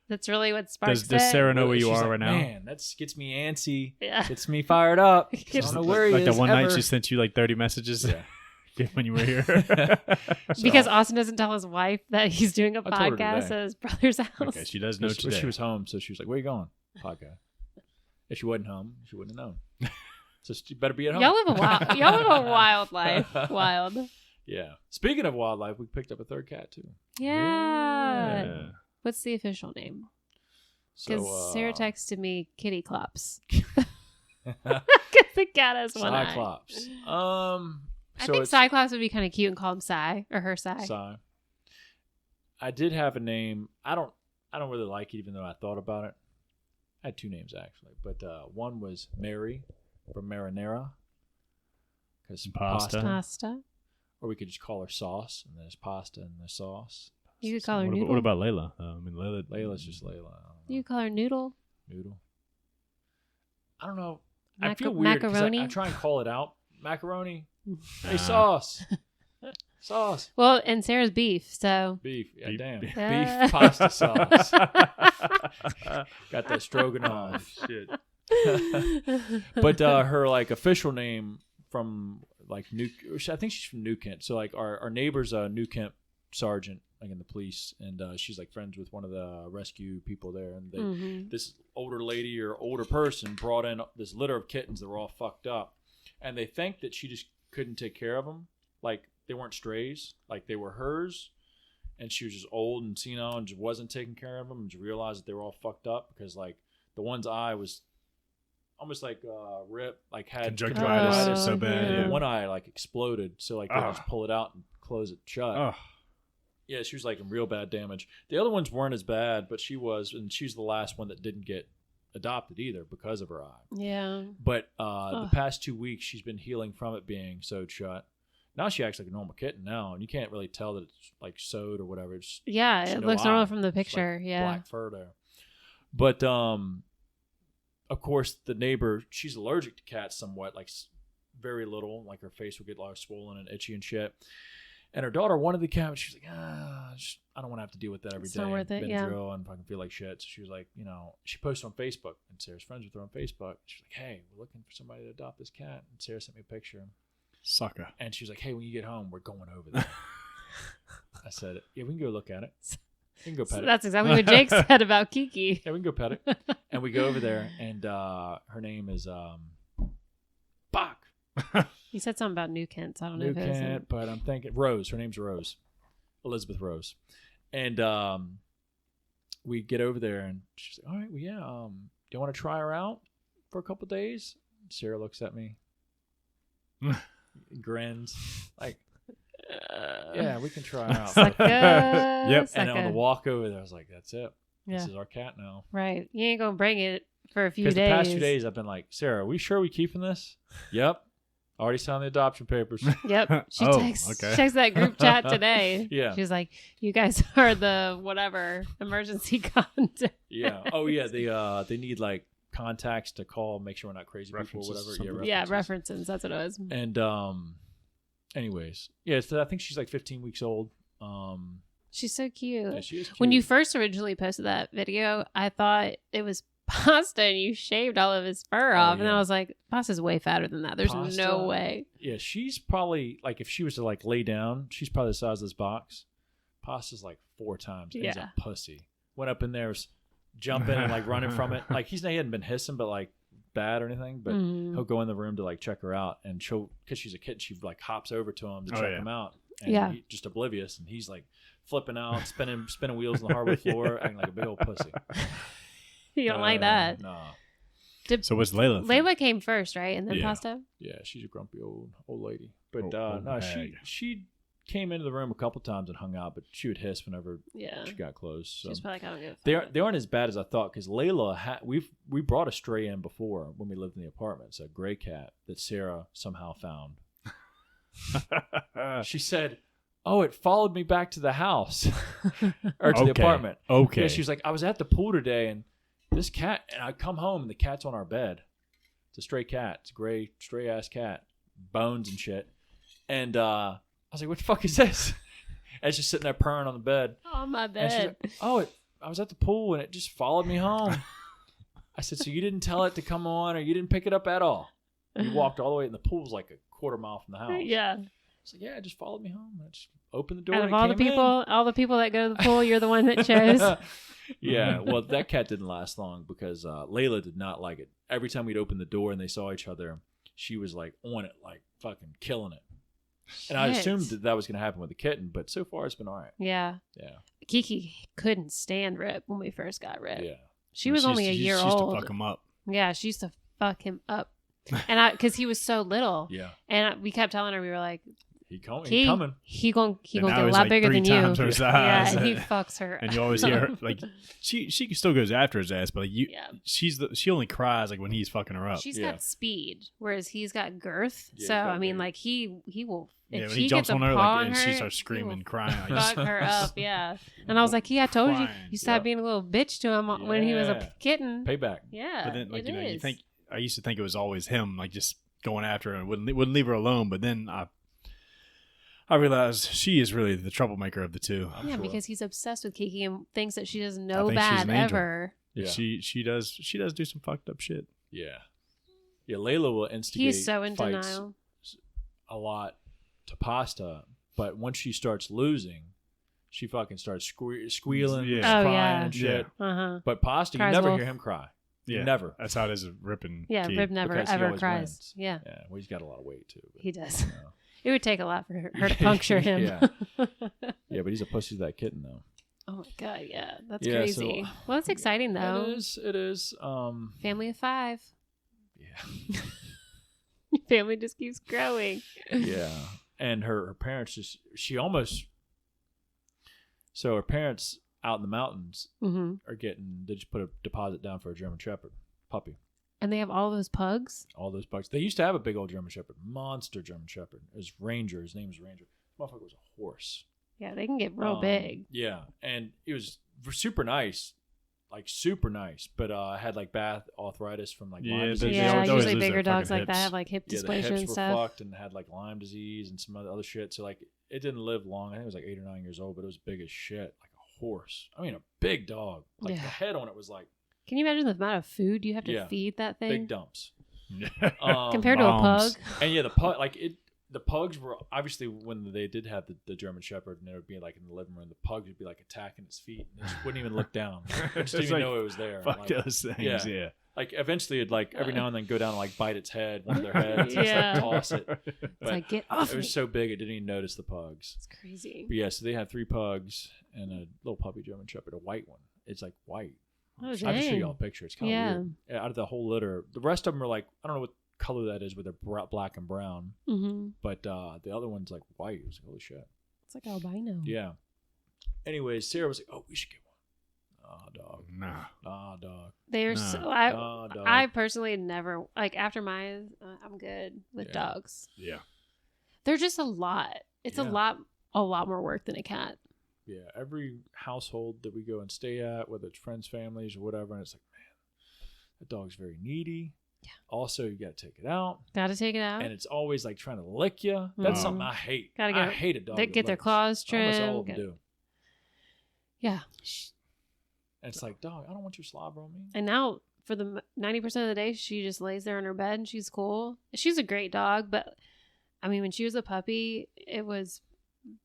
That's really what sparks Does it. Sarah know where you She's are like, right now? Man, that gets me antsy. Yeah. Gets me fired up. 'Cause I Just don't know where he Like is. that one night ever. she sent you like 30 messages Yeah. when you were here. So- Because Austin doesn't tell his wife that he's doing a I told her podcast today. at his brother's house. Okay, she does know But today. she was home, so she was like, "Where you going?" Podcast. If she wasn't home, she wouldn't have known. So she better be at home. Y'all live a wild life. Wild. Yeah. Speaking of wildlife, we picked up a third cat too. Yeah. Yeah. What's the official name? So Because Sarah texted me Kitty Clops. Because the cat has one eye. Cyclops. I So think it's Cyclops would be kind of cute and call him Cy or her Cy. Cy. I did have a name. I don't really like it, even though I thought about it. I had two names actually, but one was Mary from marinara, because Pasta. Pasta. or we could just call her Sauce, and there's pasta and there's sauce. You could call her What Noodle. about Layla? I mean, Layla. Layla's just Layla. I don't know. You could call her Noodle. Noodle. I don't know. I feel weird because macaroni. I try and call it out. Macaroni. Hey, Ah. Sauce. Sauce. Well, and Sarah's beef, so. Beef. Yeah, Beef. damn. Beef Uh. pasta sauce. Got that stroganoff. Shit. But her like official name from like I think she's from New Kent. So like our neighbor's a New Kent sergeant, like in the police, and she's like friends with one of the rescue people there. And they, Mhm. this older lady or older person brought in this litter of kittens that were all fucked up, and they think that she just couldn't take care of them. Like they weren't strays, like they were hers. And she was just old and senile and just wasn't taking care of them, and just realized that they were all fucked up because like the one's eye was almost like ripped, like had Conjunctivitis Oh, so bad. yeah. and Yeah. one eye like exploded, so like they Ah. just pull it out and close it shut. Oh, Yeah, she was like in real bad damage. The other ones weren't as bad, but she was, and she's the last one that didn't get adopted either because of her eye. Yeah. But the Ugh. past 2 weeks, she's been healing from it being sewed shut. Now she acts like a normal kitten now, and you can't really tell that it's like sewed or whatever. It's Yeah, She it no looks eye. normal from the It's like picture. Yeah. black fur there. But of course, the neighbor, she's allergic to cats somewhat, like very little. Like her face would get like swollen and itchy and shit. And her daughter wanted the cat, but she's like, I don't want to have to deal with that every It's day. not worth it, yeah. Benadryl and fucking feel like shit. So she was like, she posted on Facebook, and Sarah's friends with her on Facebook. She's like, hey, we're looking for somebody to adopt this cat. And Sarah sent me a picture. sucker. And she was like, hey, when you get home, we're going over there. I said, yeah, we can go look at it. We can go So pet it. that's exactly what Jake said about Kiki. Yeah, we can go pet it. And we go over there, and her name is Bach. You said something about New Kent. So I don't know New if it was him. Kent, but I'm thinking Rose. Her name's Rose. Elizabeth Rose. And we get over there, and she's like, all right, well, yeah, do you want to try her out for a couple days? Sarah looks at me, grins, like, yeah, we can try her out. Sucker. Yep. And on the Sucker. walk over there, I was like, that's it. This Yeah. is our cat now. Right. You ain't going to bring it for a few Because days. the past 2 days, I've been like, Sarah, are we sure we keeping this? Yep. Already signed the adoption papers. Yep. She Oh, texts okay. checks that group chat today. Yeah. She was like, you guys are the whatever emergency contact. Yeah. Oh, yeah. They need like contacts to call, make sure we're not crazy people or References, whatever. something. Yeah, references. That's what it was. And anyways, yeah. So I think she's like 15 weeks old. She's so cute. Yeah, she is cute. When you first originally posted that video, I thought it was Pasta and you shaved all of his fur off. And I was like, Pasta's way fatter than that. There's Pasta, no way. Yeah, she's probably, like, if she was to, like, lay down, she's probably the size of this box. Pasta's, like, 4 times. And he's a pussy. Went up in there, was jumping and, like, running from it. Like, he hadn't been hissing, but, like, bad or anything. But he'll go in the room to, like, check her out. And because she's a kitten, she, like, hops over to him to check him out. And he's just oblivious. And he's, like, flipping out, spinning wheels on the hardwood floor, acting like a big old pussy. You don't like that? No. So what's Layla? Layla came first, right? And then Pasta? Yeah, she's a grumpy old lady. But no, she came into the room a couple times and hung out, but she would hiss whenever she got close. So. She's probably like, I don't give a fuck. They aren't as bad as I thought, because Layla, we brought a stray in before when we lived in the apartment. It's a gray cat that Sarah somehow found. She said, "Oh, it followed me back to the house or to the apartment." Okay. Yeah, she was like, "I was at the pool today, and this cat, and I come home, and the cat's on our bed. It's a stray cat. It's a gray, stray-ass cat. Bones and shit." And I was like, "What the fuck is this?" And it's just sitting there purring on the bed. On my bed. And she's like, "Oh, I was at the pool, and it just followed me home." I said, "So you didn't tell it to come on, or you didn't pick it up at all? You walked all the way, and the pool was like a quarter mile from the house." Yeah. It's like, "Yeah, it just followed me home. I just opened the door." Out of and all the people that go to the pool, you're the one that chose. Yeah, well, that cat didn't last long because Layla did not like it. Every time we'd open the door and they saw each other, she was like on it, like fucking killing it. And I assumed that was going to happen with the kitten, but so far it's been all right. Yeah. Yeah. Kiki couldn't stand Rip when we first got Rip. Yeah. She was only a year old. She used to fuck him up. Yeah, she used to fuck him up. And because he was so little. Yeah. And we kept telling her, we were like, He coming. He gonna get a lot bigger than you. Her size. Yeah, and he fucks her. And you always hear her, like she still goes after his ass, but like she only cries like when he's fucking her up. She's got speed, whereas he's got girth. Yeah, so I mean, like he will. Yeah, if when he jumps gets on a her, paw like, on and her, she starts screaming, crying. Fuck her up, yeah. And I was like, I told you, you stopped being a little bitch to him when he was a kitten. Payback. Yeah, but then, like you think I used to think it was always him, like just going after her and wouldn't leave her alone. But then I realized she is really the troublemaker of the two. Yeah, because he's obsessed with Kiki and thinks that she does no bad ever. Yeah. She does do some fucked up shit. Yeah. Yeah, Layla will instigate He's so in fights denial. a lot to Pasta, but once she starts losing, she fucking starts squealing, crying and shit. Yeah. Uh-huh. But Pasta, you never hear him cry. Yeah, never. That's how it is with Rip and Rip never ever cries. Wins. Yeah. Yeah. Well, he's got a lot of weight too. But, he does. It would take a lot for her to puncture him. Yeah, but he's a pussy to that kitten though. Oh my god, yeah, that's crazy. So, well, it's exciting though. It is. Family of 5. Yeah. Your family just keeps growing. Yeah, and her parents So her parents out in the mountains are they just put a deposit down for a German Shepherd puppy. And they have all those pugs? All those pugs. They used to have a big old German Shepherd, monster German Shepherd. It was Ranger. His name was Ranger. This motherfucker was a horse. Yeah, they can get real big. Yeah, and it was super nice. Like super nice, but had like bath arthritis from like Lyme disease. Usually bigger dogs like that have like hip dysplasia the hips and were stuff. fucked and had like Lyme disease and some other shit. So like it didn't live long. I think it was like 8 or 9 years old, but it was big as shit, like a horse. I mean, a big dog. Like the head on it was like. Can you imagine the amount of food you have to feed that thing? Big dumps. Compared to a pug. And yeah, the pug the pugs were obviously when they did have the German Shepherd and it would be like in the living room, the pugs would be like attacking its feet and it just wouldn't even look down. It just didn't even know it was there. Fuck like, those things, yeah. Like eventually it'd like every now and then go down and like bite its head, one of their heads, and just, like, toss it. But it's like get off. It was so big it didn't even notice the pugs. It's crazy. But yeah, so they had 3 pugs and a little puppy German Shepherd, a white one. It's like white. Oh, I can show y'all a picture. It's kind of weird. Out of the whole litter, the rest of them are like, I don't know what color that is, but they're black and brown. Mm-hmm. But the other one's like white. It was like, holy shit. It's like albino. Yeah. Anyways, Sarah was like, oh, we should get one. Dog. Nah, dog. They're dog. I personally never, like after mine, I'm good with dogs. Yeah. They're just a lot. It's a lot more work than a cat. Yeah, every household that we go and stay at, whether it's friends, families, or whatever, and it's like, man, that dog's very needy. Yeah. Also, you got to take it out. Got to take it out. And it's always like trying to lick you. That's something I hate. I hate a dog. They get their claws trimmed. Almost all of them do. Yeah. Yeah. And it's like, dog, I don't want your slobber on me. And now for the 90% of the day, she just lays there in her bed and she's cool. She's a great dog, but I mean, when she was a puppy, it was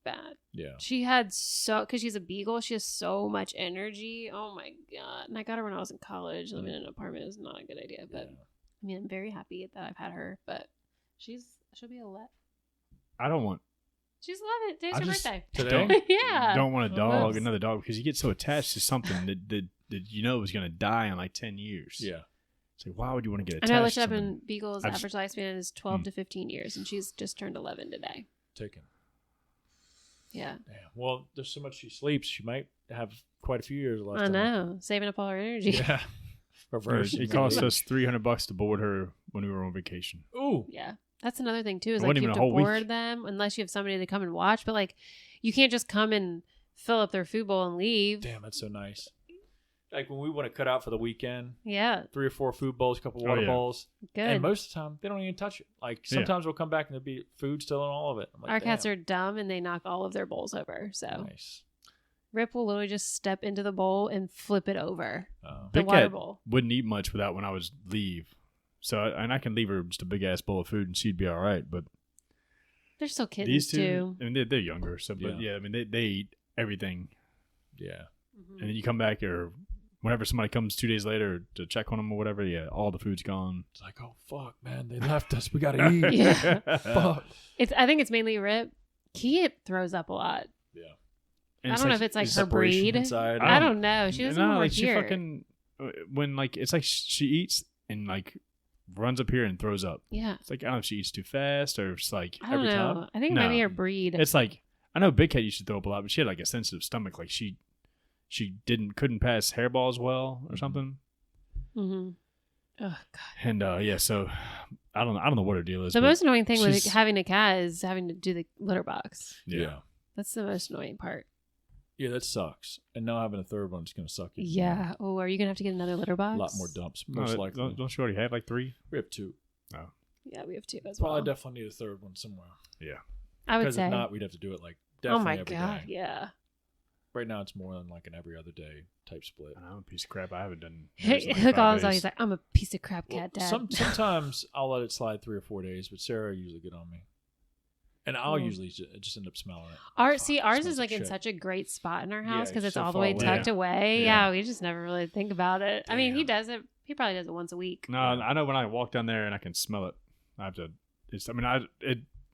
bad. Yeah. She had because she's a beagle, she has so much energy. Oh my God. And I got her when I was in college. Living in an apartment is not a good idea, but I mean, I'm very happy that I've had her, but she'll be 11. I don't want. She's 11. Today's her birthday. Today? Yeah. Don't want a dog, Whoops. another dog, because you get so attached to something that you know is going to die in like 10 years. Yeah. It's like, why would you want to get I attached know, I looked to up something? and Beagle's average lifespan is 12 to 15 years, and she's just turned 11 today. Taken. Yeah. Damn. Well, there's so much she sleeps, she might have quite a few years left. I know. Saving up all her energy. Yeah. Reverse. It cost us $300 to board her when we were on vacation. Ooh. Yeah. That's another thing, too, is It like wasn't you even have a to whole week. board them unless you have somebody to come and watch. But, like, you can't just come and fill up their food bowl and leave. Damn, that's so nice. Like when we want to cut out for the weekend, Yeah. 3 or 4 food bowls, a couple water bowls. Good. And most of the time, they don't even touch it. Like sometimes we'll come back and there'll be food still in all of it. I'm like, Our cats damn. are dumb, and they knock all of their bowls over. So Nice. Rip will literally just step into the bowl and flip it over. Oh. The Big water Cat bowl. wouldn't eat much without when I was leave. So, and I can leave her just a big ass bowl of food and she'd be all right. But They're still kittens, these two, too. I mean, they're younger. So, but I mean, they eat everything. Yeah. Mm-hmm. And then you come back or whenever somebody comes 2 days later to check on them or whatever, all the food's gone. It's like, oh, fuck, man. They left us. We got to eat. Yeah. Fuck. I think it's mainly Rip. Kit throws up a lot. Yeah. And I it's don't know if it's like her separation breed. inside. I don't know. She doesn't no, work like she here. fucking when like it's like she eats and like runs up here and throws up. Yeah. It's like I don't know if she eats too fast or it's like I don't every know. time? I think it No. might be her breed. it's like I know Big Cat used to throw up a lot, but she had like a sensitive stomach. Like she couldn't pass hairballs well or something. Mm-hmm. Oh God. And so I don't know what her deal is. The but most annoying thing with she's- having a cat is having to do the litter box. yeah. That's the most annoying part. Yeah, that sucks. And now having a third one is going to suck. even Yeah. Oh, are you gonna have to get another litter more. box? A lot more dumps, No, most likely. don't you already have like 3? We have 2. Yeah, we have 2 as Probably well. definitely need a third one somewhere. I would Because say. if not, we'd have to do it like Oh definitely my every God. day. Yeah. Right now, it's more than like an every other day type split. I'm a piece of crap. I haven't done. hers in, like, Hook 5 on days. he's like, I'm a piece of crap Well, cat, Dad. sometimes I'll let it slide 3 or 4 days, but Sarah usually get on me, and I'll Cool. usually just end up smelling it. Ours Fuck, it is smells like in shit. such a great spot in our Yeah, house because it's it's so all the far way away. tucked away. Yeah. Yeah, we just never really think about it. I mean, he Damn. does it. He probably does it once a week. No, I know when I walk down there and I can smell it. I have to.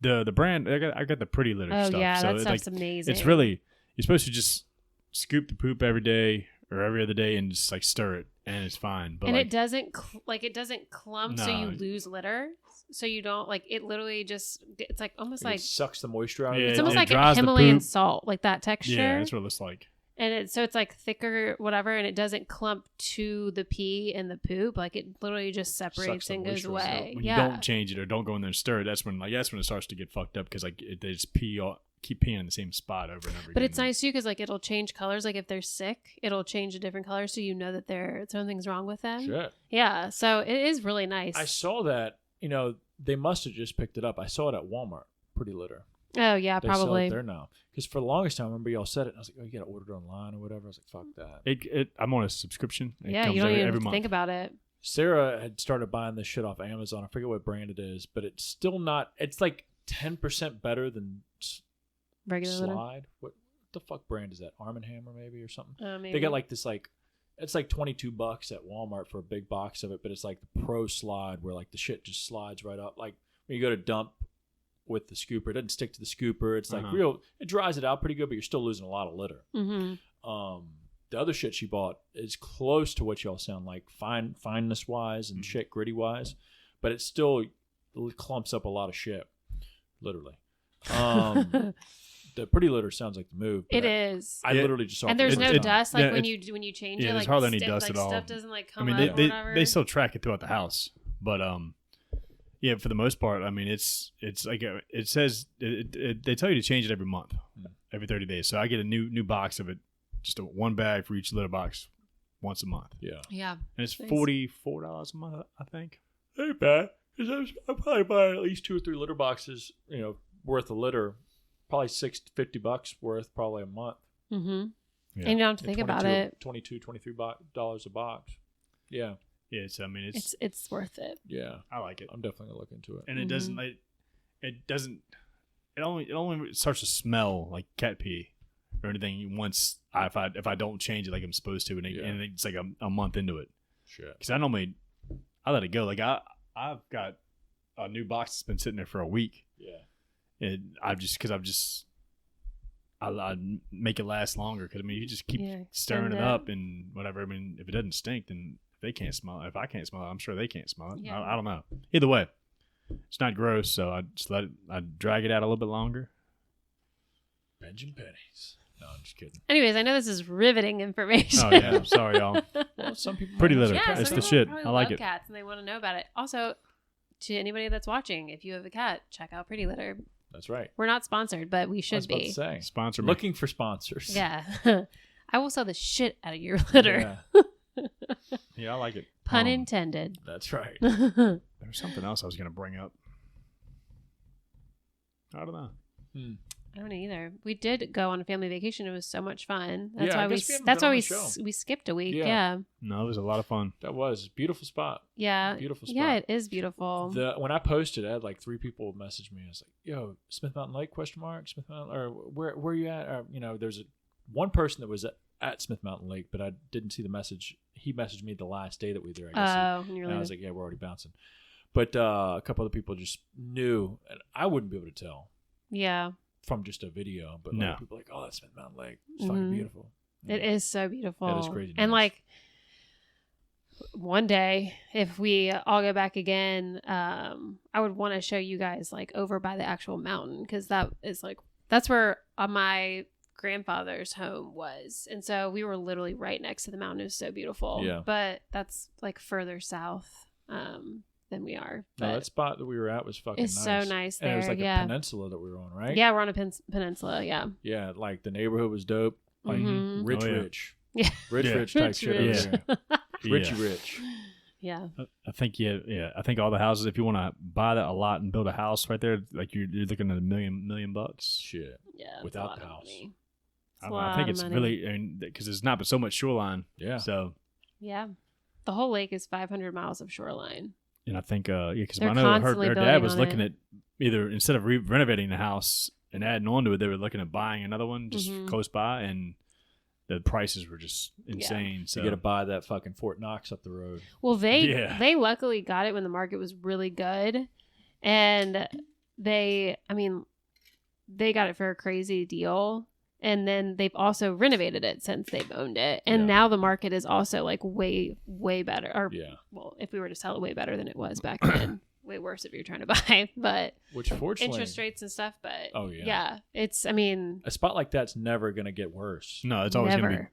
The brand. I got the pretty litter Oh stuff. yeah, so that it's stuff's like, amazing. it's really you're supposed to just scoop the poop every day or every other day and just like stir it and it's fine. But and like, it doesn't it doesn't clump, so you No. lose litter. So you don't like it. Literally, just it's like almost Like, like it sucks the moisture out of Yeah, it. it's almost it like a dries the Himalayan poop. salt, like that texture. yeah, that's what it looks like. And it's like thicker, whatever, and it doesn't clump to the pee and the poop. Like it literally just separates the and goes moisture out. away. When Yeah. you don't change it or don't go in there and stir it, that's when it starts to get fucked up because like they just keep peeing in the same spot over and over again. But it's nice too because like it'll change colors. Like if they're sick, it'll change a different color, so you know that something's wrong with them. Shit. Yeah, so it is really nice. I saw that. They must have just picked it up. I saw it at Walmart. Pretty litter. Oh yeah, They sell probably. it there now. Because for the longest time, I remember y'all said it, and I was like, "Oh, you got to order it online or whatever." I was like, "Fuck that." I'm on a subscription. It Yeah, comes you don't even every have to month. think about it. Sarah had started buying this shit off Amazon. I forget what brand it is, but it's still not. It's like 10% better than Regular litter. Slide. What the fuck brand is that? Arm & Hammer maybe or something. Maybe. They got like this it's like $22 at Walmart for a big box of it, but it's like the Pro Slide where like the shit just slides right up. Like when you go to dump with the scooper, it doesn't stick to the scooper. It's like it dries it out pretty good, but you're still losing a lot of litter. Mm-hmm. The other shit she bought is close to what y'all sound like, fineness wise and shit gritty wise, but it still clumps up a lot of shit, literally. The pretty litter sounds like the move. It is. I literally just saw. And there's it no the dust yeah, like when you change it. there's Like hardly any dust like at all. Stuff doesn't like I come mean, up or whatever. they still track it throughout the house, but yeah, for the most part, I mean, it's like it says they tell you to change it every month, every 30 days. So I get a new box of it, just one bag for each litter box, once a month. Yeah. Yeah. And it's Nice. $44 a month, I think. Ain't bad. Because I probably buy at least 2 or 3 litter boxes, worth of litter. Probably $50 worth, probably a month. Mm-hmm. Yeah. And you don't have to think about it. $22, $23 a box. Yeah. Yeah, I mean, it's worth it. Yeah, I like it. I'm definitely gonna look into it. And it doesn't like it only starts to smell like cat pee or anything once if I don't change it like I'm supposed to, and it's like a month into it. Shit. Because I let it go. Like I've got a new box that's been sitting there for a week. Yeah. And I make it last longer because I mean you just keep stirring it up and whatever. I mean if it doesn't stink, then they can't smell it. If I can't smell it, I'm sure they can't smell it. Yeah. I don't know. Either way, it's not gross, so I just I drag it out a little bit longer. Benjamin pennies. No, I'm just kidding. Anyways, I know this is riveting information. Oh yeah, I'm sorry y'all. Well, some people Pretty might litter. Yeah, It's some the people shit. probably I like love it. cats and they want to know about it. Also, to anybody that's watching, if you have a cat, check out Pretty Litter. That's right. We're not sponsored, but we I should was about be. to say. Sponsor me. Looking for sponsors. Yeah. I will sell the shit out of your litter. Yeah, Yeah, I like it. Pun intended. that's right. There's something else I was gonna bring up. I don't know. I don't either. We did go on a family vacation. It was so much fun. That's Yeah, I why guess we haven't that's been why on the show. we skipped a week. Yeah. Yeah. No, it was a lot of fun. That was a beautiful spot. Yeah. Beautiful spot. Yeah, it is beautiful. When I posted, I had like 3 people message me. I was like, "Yo, Smith Mountain Lake? ? Smith Mountain, or where you at?" Or, there's one person that was at Smith Mountain Lake, but I didn't see the message. He messaged me the last day that we were there. I guess. And you're And I was like, "Yeah, we're already bouncing." But a couple other people just knew, and I wouldn't be able to tell yeah. from just a video. But No. people are like, "Oh, that's Smith Mountain Lake. It's fucking beautiful." It is so beautiful. That is crazy And nice. like one day, if we all go back again, I would want to show you guys like over by the actual mountain because that's where my grandfather's home was, and so we were literally right next to the mountain. It was so beautiful. Yeah. But that's like further south than we are. No, But that spot that we were at was fucking it's nice. so nice And there. it was like yeah. a peninsula that we were on, right? Yeah, we're on a peninsula. Yeah. Yeah, like the neighborhood was dope. Like Mhm. rich, Oh, yeah. rich. Yeah. Rich type Rich, shit rich. over there. Yeah. Rich. Yeah. I think I think all the houses, if you want to buy that a lot and build a house right there, like you're looking at $1 million bucks. Shit. Yeah. it's Without a lot the of house. money. I don't know. I think it's really because there's not so much shoreline. Yeah. So Yeah. The whole lake is 500 miles of shoreline. and I think because They're I know constantly her building dad was on looking it. at either instead of renovating the house and adding on to it, they were looking at buying another one just Mhm. close by, and the prices were just insane. So You got to buy that fucking Fort Knox up the road. Well, Yeah. they luckily got it when the market was really good, and they got it for a crazy deal, and then they've also renovated it since they've owned it, and Yeah. now the market is also like way better. Or Yeah. well, if we were to sell it, way better than it was back then. Way worse if you're trying to buy, but Which fortunately, interest rates and stuff. But Oh, yeah. yeah, it's a spot like that's never going to get worse. no, it's always going to be never.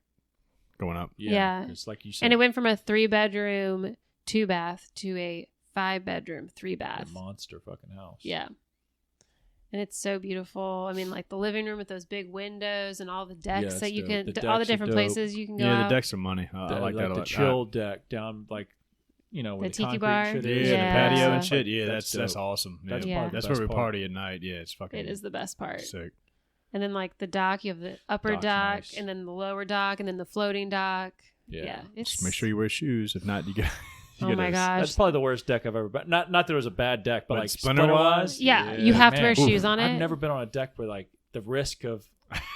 going up. Yeah. It's like you said. And it went from a 3-bedroom 2-bath to a 5-bedroom 3-bath. a monster fucking house. Yeah. And it's so beautiful. I mean, like the living room with those big windows and all the decks it's that you dope. can, The all the decks are different dope. places you can go Yeah, out. the decks are money. I like that a the lot. chill deck down like, where The the tiki concrete bar. shit Yeah, is. the patio Yeah. and shit. Yeah, that's dope. awesome. That's yeah. part of the That's best where we part. party at night. Yeah, it's fucking. It is the best part. sick. And then like the dock, you have the upper Dock's dock nice. and then the lower dock and then the floating dock. Yeah. It's Just make sure you wear shoes. If not, you got. Oh my gosh. That's probably the worst deck I've ever been. Not that it was a bad deck, but But like splinter-wise? splinter-wise. Yeah, you have to wear man. shoes on it. I've never been on a deck where like the risk of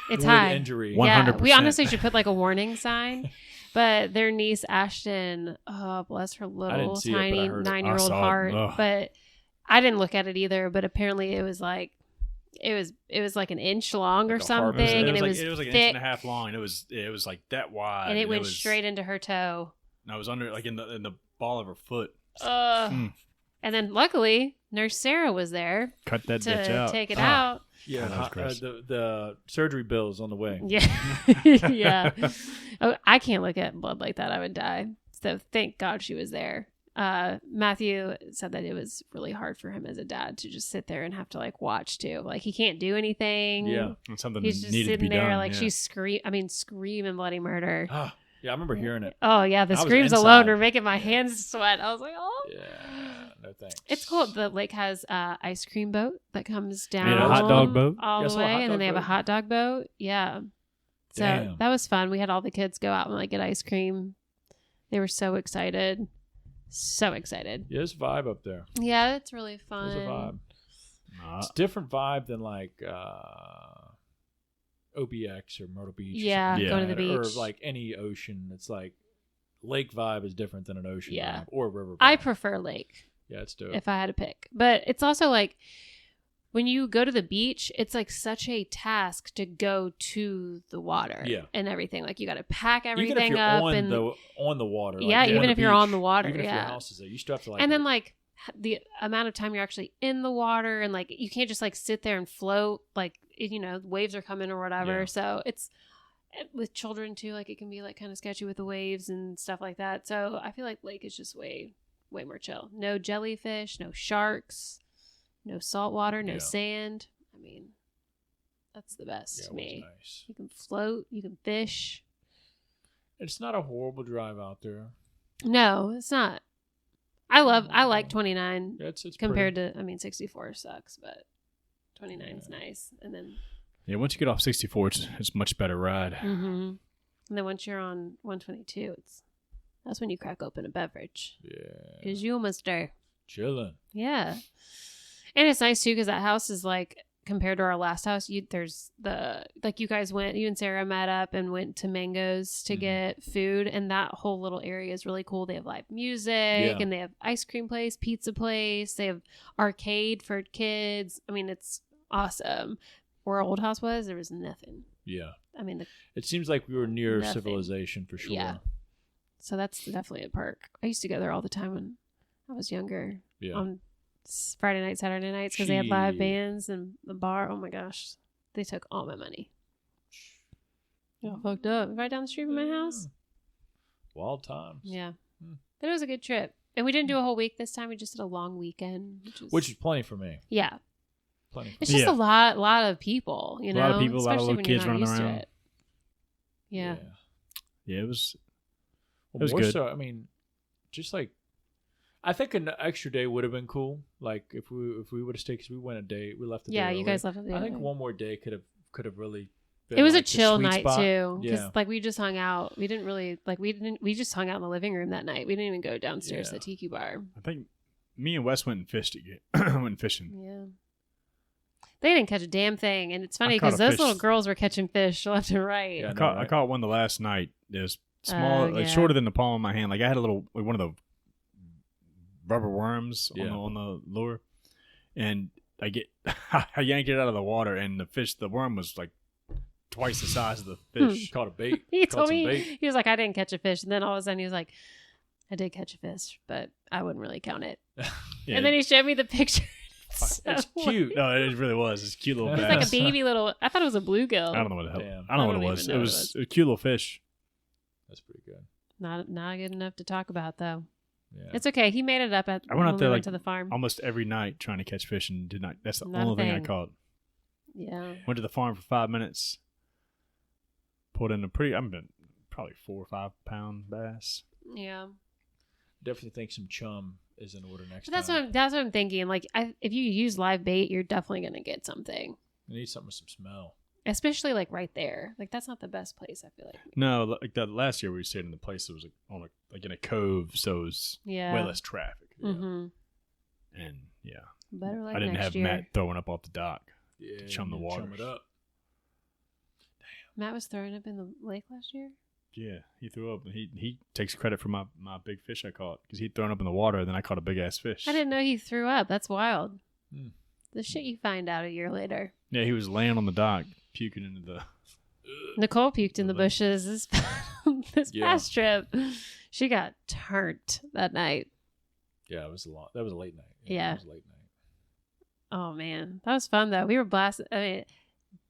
It's fluid high. injury. Yeah, 100%. we honestly should put like a warning sign. But their niece Ashton, oh bless her little see it, but I tiny heard it. 9-year-old I saw it. heart. Ugh. But I didn't look at it either. But apparently it was like it was like an inch long or Like a harpoon. something, and it was like an thick, inch and a half long, and it was like that wide, and it went was, straight into her toe. And I was under like in the ball of her foot. And then luckily Nurse Sarah was there Cut that bitch to out. take it Ah. out. Yeah, that was gross. the surgery bill is on the way. Yeah, yeah. Oh, I can't look at blood like that. I would die. So thank God she was there. Matthew said that it was really hard for him as a dad to just sit there and have to like watch too. Like he can't do anything. Yeah. And something He's just needed to sitting be there done. like yeah. she's screaming bloody murder. Yeah, I remember hearing it. Oh yeah, the I was screams inside. alone were making my hands sweat. I was like, oh. Yeah, no thanks. It's cool. The lake has ice cream boat that comes down. And a hot dog boat? all Yeah, I the saw a hot way, and then dog they have a boat. hot dog boat. Yeah, so Damn. that was fun. We had all the kids go out and like get ice cream. They were so excited. So excited. Yeah, there's a vibe up there. Yeah, it's really fun. There's a vibe. It's a different vibe than like OBX or Myrtle Beach. Yeah, Yeah. going to the beach. Or like any ocean. It's like lake vibe is different than an ocean Yeah. vibe or river vibe. I prefer lake Yeah, it's dope. if I had to pick. But it's also like when you go to the beach, it's like such a task to go to the water and everything. Like you got to pack everything even if you're up on the water. Yeah, like, even on if the you're beach, on the water. even if your Yeah. house is there, you still have to like. And then like the amount of time you're actually in the water and like you can't just like sit there and float. Like, you know, waves are coming or whatever. Yeah. So it's with children too. Like it can be like kind of sketchy with the waves and stuff like that. So I feel like lake is just way more chill. No jellyfish, no sharks, no salt water, no sand. I mean, that's the best to me. Nice. You can float, you can fish. It's not a horrible drive out there. No, it's not. I like 29 It's compared to, I mean, 64 sucks, but 29 is nice. And then once you get off 64, it's a much better ride. mm-hmm. And then once you're on 122, that's when you crack open a beverage. Yeah. Because you almost there. Chilling. Yeah. And it's nice too because that house is like, compared to our last house, there's you guys went, you and Sarah met up and went to Mango's to get food, and that whole little area is really cool. They have live music and they have ice cream place, pizza place, they have arcade for kids. I mean, it's awesome. Where our old house was, there was nothing. Yeah. I mean, it seems like we were near nothing. civilization for sure. Yeah. So that's definitely a perk. I used to go there all the time when I was younger. Yeah. On Friday night, Saturday nights, because they had live bands and the bar. Oh my gosh, they took all my money. Got fucked up right down the street from my house. Wild times. Yeah, but it was a good trip, and we didn't do a whole week this time. We just did a long weekend, which is plenty for me. Yeah, plenty. For it's me. just a lot of people. You know, a lot of people, a lot of especially little when you're kids not running used to around. it. Yeah. It was. Well, it was more good. so, I mean, just like. I think an extra day would have been cool. Like if we would have stayed, because we went a day, we left. Yeah, day you early. guys left. I think one more day could have really. Been It was like a chill the sweet night spot. too, because Yeah. like we just hung out. We didn't really we just hung out in the living room that night. We didn't even go downstairs to the tiki bar. I think me and Wes went and fished again. Went fishing. Yeah. They didn't catch a damn thing, and it's funny I caught because a those fish. little girls were catching fish left and right. Yeah. I caught one the last night. It was small, like shorter than the palm of my hand. Like I had a little, like one of the rubber worms on the lure, and I yanked it out of the water, and the worm was like twice the size of the fish. Caught a bait. He Caught told some me, bait. he was like, I didn't catch a fish. And then all of a sudden he was like, I did catch a fish, but I wouldn't really count it. Yeah. And then he showed me the picture. It's cute. No, it really was. It's a cute little It's bass. like a baby little, I thought it was a bluegill. I don't know what the hell. Damn. I don't know I what it don't was. even It know was a cute little fish. That's pretty good. Not good enough to talk about though. Yeah. It's okay. He made it up at I went out there we like to the farm. almost every night trying to catch fish and did not. That's the Not a only thing I thing. caught. Yeah. Went to the farm for 5 minutes. Pulled in probably 4 or 5 pound bass. Yeah. Definitely think some chum is in order next But that's time. what I'm thinking. Like, if you use live bait, you're definitely gonna get something, You need something with some smell. especially like right there. Like that's not the best place. I feel like. No, like that last year we stayed in the place that was like in a cove, so it was Yeah. way less traffic. Mm-hmm. And yeah, Better like I didn't next have year. Matt throwing up off the dock. Yeah. Chum the you water. Chum it up. Matt was throwing up in the lake last year. Yeah, he threw up. And he takes credit for my big fish I caught because he'd thrown up in the water, and then I caught a big ass fish. I didn't know he threw up. That's wild. Hmm. The shit you find out a year later. Yeah, he was laying on the dock, puking into the. Nicole puked in the Really? bushes this Yeah. past trip. She got turned that night. Yeah, that was a late night. Yeah. It was a late night. Oh man, that was fun though. We were blasted. I mean,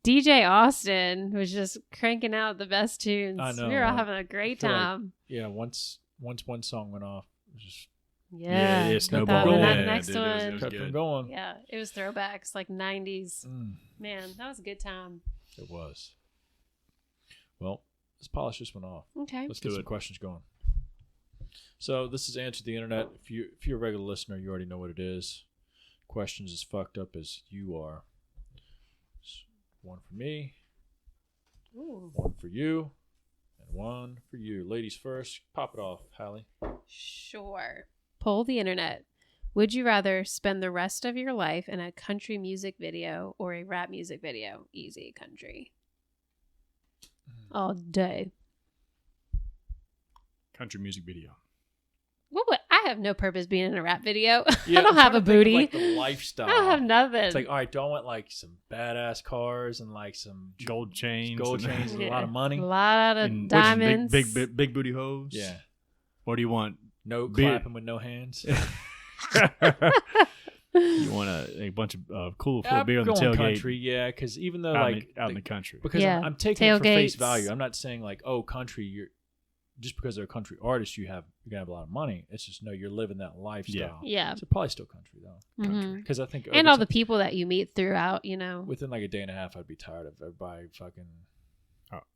DJ Austin was just cranking out the best tunes. I know, We were all I having a great feel like- time. Yeah, once one song went off, it was just Yeah, it but snowballed. then Yeah, that next dude, it was- one. it was kept from good. going. Yeah, it was throwbacks like 90s. Mm, Man, that was a good time. it was. Well, let's polish this one off. Okay. Let's get some questions going. So this is Answer the Internet. If you're a regular listener, you already know what it is. Questions as fucked up as you are. One for me, Ooh. one for you, and one for you. Ladies first. Pop it off, Hallie. Sure. Poll the internet. Would you rather spend the rest of your life in a country music video or a rap music video? Easy, country. All day. Country music video. What would, I have no purpose being in a rap video. Yeah, I don't have a booty. Like the lifestyle. I don't have nothing. It's like, all right, do I want like some badass cars and like some Gold chains. and a lot of money? A lot of and diamonds. Big booty hoes. Yeah. Or do you want No Beer. clapping with no hands. you want a bunch of cool full beer on the tailgate? Country, yeah, because even though out in the country. because Yeah, I'm taking it for face tailgates. value. I'm not saying like, oh, country, you're just because they're a country artist, you're gonna have a lot of money. It's just no, you're living that lifestyle. Yeah. So probably still country though. Mhm. Because I think And over all the people that you meet throughout, within like a day and a half, I'd be tired of everybody fucking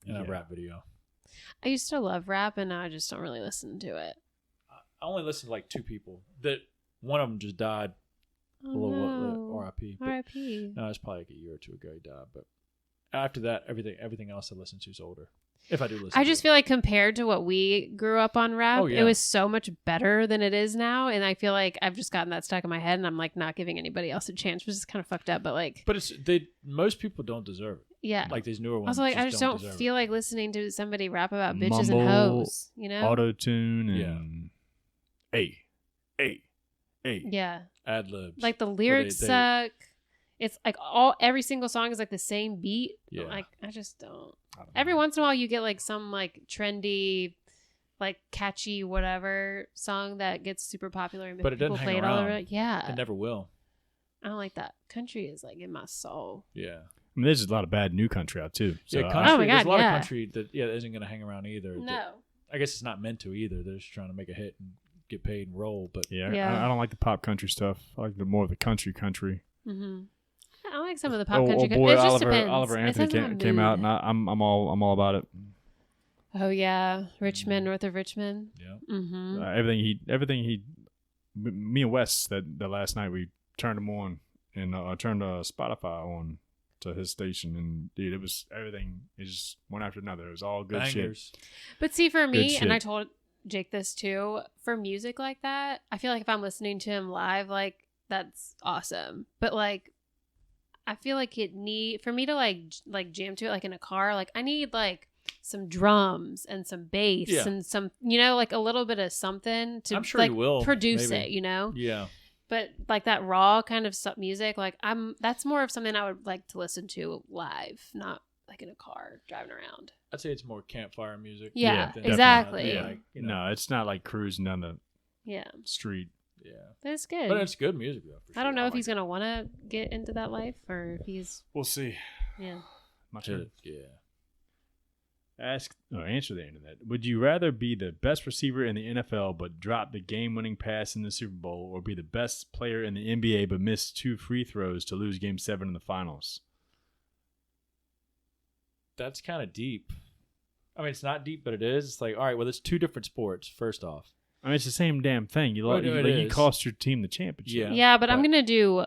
in a rap video. I used to love rap, and now I just don't really listen to it. I only listened to like two people. That one of them just died. Oh, Below R.I.P. But R.I.P. no, it's probably like a year or two ago he died. But after that, everything else I listen to is older. If I do listen, I just feel like compared to what we grew up on rap, Oh, yeah. it was so much better than it is now. And I feel like I've just gotten that stuck in my head, and I'm like not giving anybody else a chance, which is kind of fucked up. But like, But most people don't deserve it. yeah. Like these newer ones. Also, like, I just don't deserve feel it. like listening to somebody rap about bitches Mumble, and hoes, Auto tune and Yeah. hey. Yeah. Ad libs. Like the lyrics they- suck. It's like every single song is like the same beat. Yeah. Like, I just don't. I don't know. Every once in a while, you get like some like trendy, like catchy whatever song that gets super popular and But it doesn't people hang play it all around. over. Yeah, It never will. I don't like that. Country is like in my soul. Yeah. I mean, there's a lot of bad new country out too. So Yeah, I- country. Oh my There's God, a lot yeah. of country that isn't going to hang around either. No, I guess it's not meant to either. They're just trying to make a hit and get paid and roll. But yeah, Yeah. I don't like the pop country stuff. I like the more of the country. mm-hmm. I like some of the pop country. Oh boy, It just depends. Oliver It Anthony depends on came mood. out, and I'm all about it. Oh yeah, Richmond, north of Richmond. yeah. Mm-hmm. Everything he, me and Wes that last night we turned him on and turned Spotify on to his station, and dude, it was everything. It just one after another. It was all good Bangers. shit. But see, for me, Good and I shit. told Jake this too, for music like that, I feel like if I'm listening to him live, like that's awesome. But like, I feel like for me to like jam to it, like in a car, like I need like some drums and some bass Yeah. and some, like a little bit of something to I'm sure like he will, produce maybe. it, Yeah. But like that raw kind of music, like that's more of something I would like to listen to live, not like in a car driving around. I'd say it's more campfire music. Yeah, than, exactly. Yeah. Like, No, it's not like cruising down the Yeah, street. Yeah. that's good. But it's good music though. For I don't sure. know if he's gonna want to get into that life or if he's We'll see. yeah. My Hit turn. it. Yeah. Answer the internet. Would you rather be the best receiver in the NFL but drop the game-winning pass in the Super Bowl, or be the best player in the NBA but miss 2 free throws to lose Game 7 in the finals? That's kind of deep. I mean, it's not deep, but it is. It's like, all right, well, it's two different sports. First off. I mean, it's the same damn thing. You Well, no, it you is. cost your team the championship. Yeah. Yeah, but I'm but- gonna do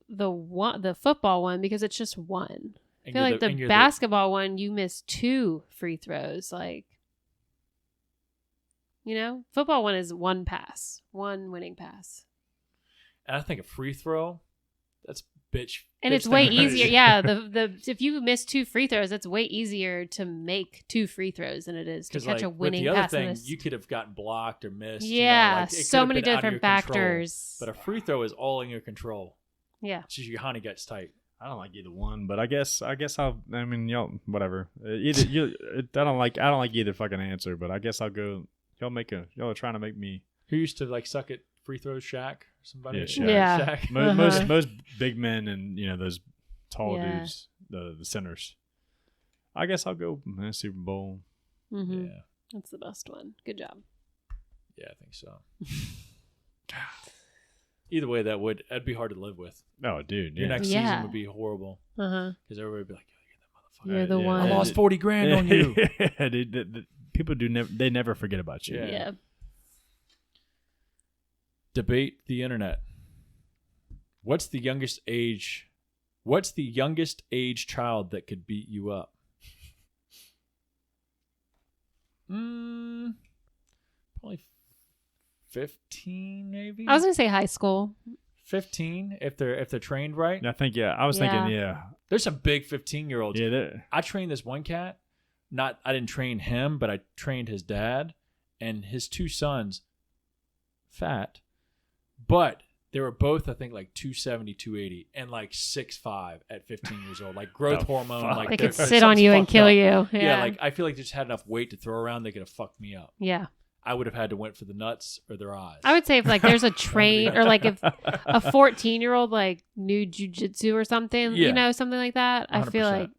the football one because it's just one. I And feel you're like and the you're basketball one, you miss 2 free throws. Like, football one is one pass, one winning pass, And I think a free throw, that's bitch. and bitch it's way thing to do. easier. Yeah, the if you miss 2 free throws, it's way easier to make 2 free throws than it is to 'Cause, catch a like, winning with the other pass. in thing, this. you could have gotten blocked or missed. Yeah, it could so have many been out of different your control. factors. But a free throw is all in your control. Yeah. It's just your honey gets tight. I don't like either one, but I guess I'll. I mean, y'all, whatever. I don't like either fucking answer, but I guess I'll go. Y'all are trying to make me. Who used to like suck at free throws? Shaq or somebody? Yeah, Shaq. Yeah. Shaq. Most big men and those tall Yeah. dudes, the centers. I guess I'll go Super Bowl. Mm-hmm. Yeah. That's the best one. Good job. Yeah, I think so. Either way, that'd be hard to live with. Oh, dude, Your yeah. next Yeah. season would be horrible Uh huh. because everybody would be like, "Yo, You're the yeah. one. I lost 40 grand on you." Yeah, dude, the people they never forget about you. Yeah. Yeah. Debate the internet. What's the youngest age child that could beat you up? Probably 15 maybe. I was gonna say high school. 15 if they're trained right. I think I was thinking There's some big 15-year-olds. Yeah, I trained this one cat. I didn't train him, but I trained his dad and his two sons. Fat, but they were both, I think, like 270, 280, and like 6'5" at 15 years old. Like growth hormone. Fuck? Like They could sit on you and kill you. Yeah, like I feel like they just had enough weight to throw around. They could have fucked me up. Yeah. I would have had to went for the nuts or their eyes. I would say if like there's a train or like if a 14-year-old like knew jujitsu or something, Yeah. you know, something like that. I feel 100%. like,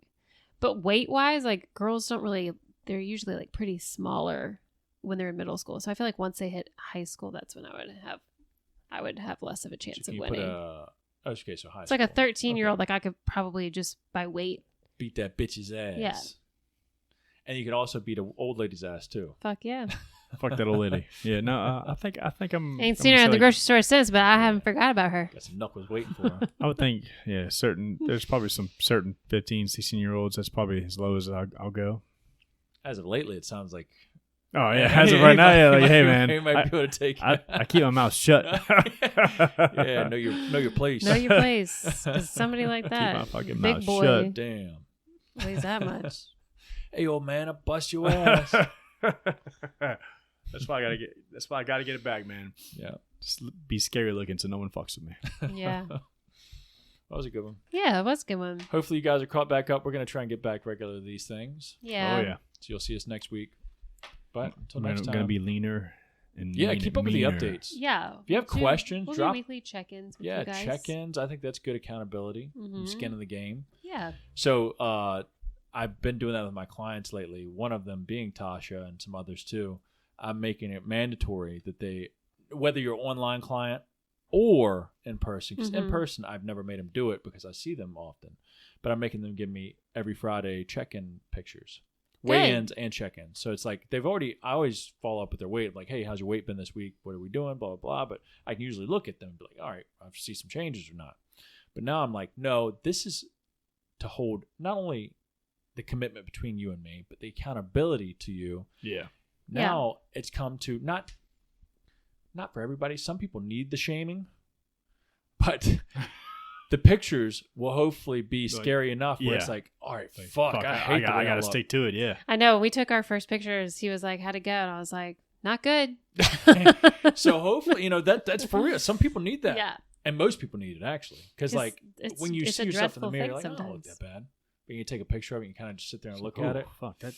but weight wise, like girls don't really. They're usually like pretty smaller when they're in middle school. So I feel like once they hit high school, that's when I would have less of a chance of winning. Okay, so high It's school. like a 13-year-old. Like I could probably just by weight. Beat that bitch's ass. Yeah. And you could also beat an old lady's ass too. Fuck yeah. Fuck that old lady. Yeah, no, I think I'm. Ain't I'm seen her gonna at the say, grocery store since, but I haven't forgot about her. Got some knuckles waiting for her. I would think, there's probably some certain 15, 16-year-olds. That's probably as low as I'll go. As of lately, it sounds like. Oh yeah, as of right now, yeah. Like, hey man, you might be able to take. I keep my mouth shut. Yeah, know your place. Know your place. 'Cause somebody like that, my fucking big mouth boy, shut. Damn. weighs that much. Hey, old man, I bust your ass. That's why I gotta get it back, man. Yeah, Just be scary looking so no one fucks with me. Yeah. that was a good one. Yeah, it was a good one. Hopefully, you guys are caught back up. We're gonna try and get back regular to these things. Yeah. Oh yeah. So you'll see us next week. But until I'm next time, gonna be leaner and keep up with the meaner. updates. Yeah. If you have questions, we'll drop. do weekly check-ins with Yeah, you guys. check-ins. I think that's good accountability. Mhm. Skin in the game. Yeah. So I've been doing that with my clients lately. One of them being Tasha and some others too. I'm making it mandatory that they, whether you're an online client or in person, because in person I've never made them do it because I see them often, but I'm making them give me every Friday check-in pictures. Weigh-ins and check-ins. So it's like I always follow up with their weight. Like, hey, how's your weight been this week? What are we doing? Blah, blah, blah. But I can usually look at them and be like, all right, I see some changes or not. But now I'm like, no, this is to hold not only the commitment between you and me, but the accountability to you. Yeah. Now it's come to not for everybody. Some people need the shaming, but the pictures will hopefully be scary enough where it's like, all right, fuck, I hate the way I gotta look. stick to it. Yeah. I know. When we took our first pictures, he was like, how'd it go? And I was like, not good. So hopefully, that's for real. Some people need that. Yeah. And most people need it actually. Because like when you it's see a yourself in the dreadful mirror, you're thing like, I don't look sometimes. that bad. But you take a picture of it and you kind of just sit there and look Oh, at it. Fuck that.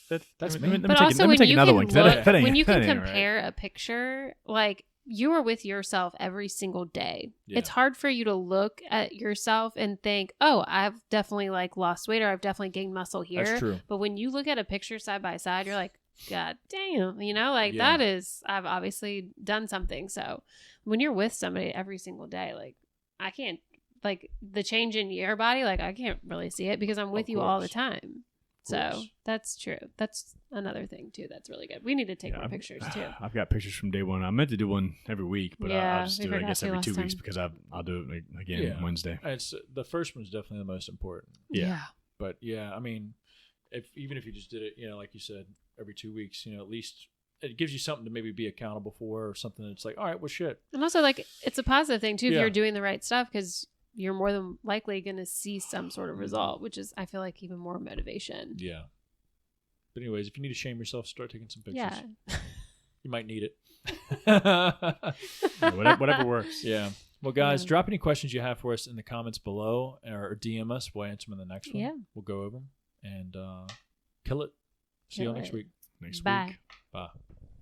That's let me. me But take, also, let me when take you another can one. 'cause look, that ain't- when you that can ain't right. compare a picture, like you are with yourself every single day. Yeah. It's hard for you to look at yourself and think, "Oh, I've definitely like lost weight or I've definitely gained muscle here." That's true. But when you look at a picture side by side, you're like, "God damn!" Like Yeah. that is I've obviously done something. So when you're with somebody every single day, like I can't like the change in your body, like I can't really see it because I'm with you all the course. time. So course. that's true. That's another thing too. That's really good. We need to take more pictures too. I've got pictures from day one. I meant to do one every week, but Yeah, I'll just we do it, I forgot guess, to every last 2 weeks time. because I'll do it like, again Yeah. Wednesday. It's the first one's definitely the most important. Yeah. But yeah, I mean, even if you just did it, like you said, every 2 weeks, at least it gives you something to maybe be accountable for or something that's like, all right, well, shit. And also, like, it's a positive thing too if Yeah. you're doing the right stuff because you're more than likely going to see some sort of result, which is, I feel like, even more motivation. Yeah. But anyways, if you need to shame yourself, start taking some pictures. Yeah. You might need it. Yeah, whatever works. Yeah. Well, guys, Yeah. drop any questions you have for us in the comments below or DM us. We'll answer them in the next one. Yeah. We'll go over them and kill it. See you all Kill next it. week. Next Bye. week. Bye.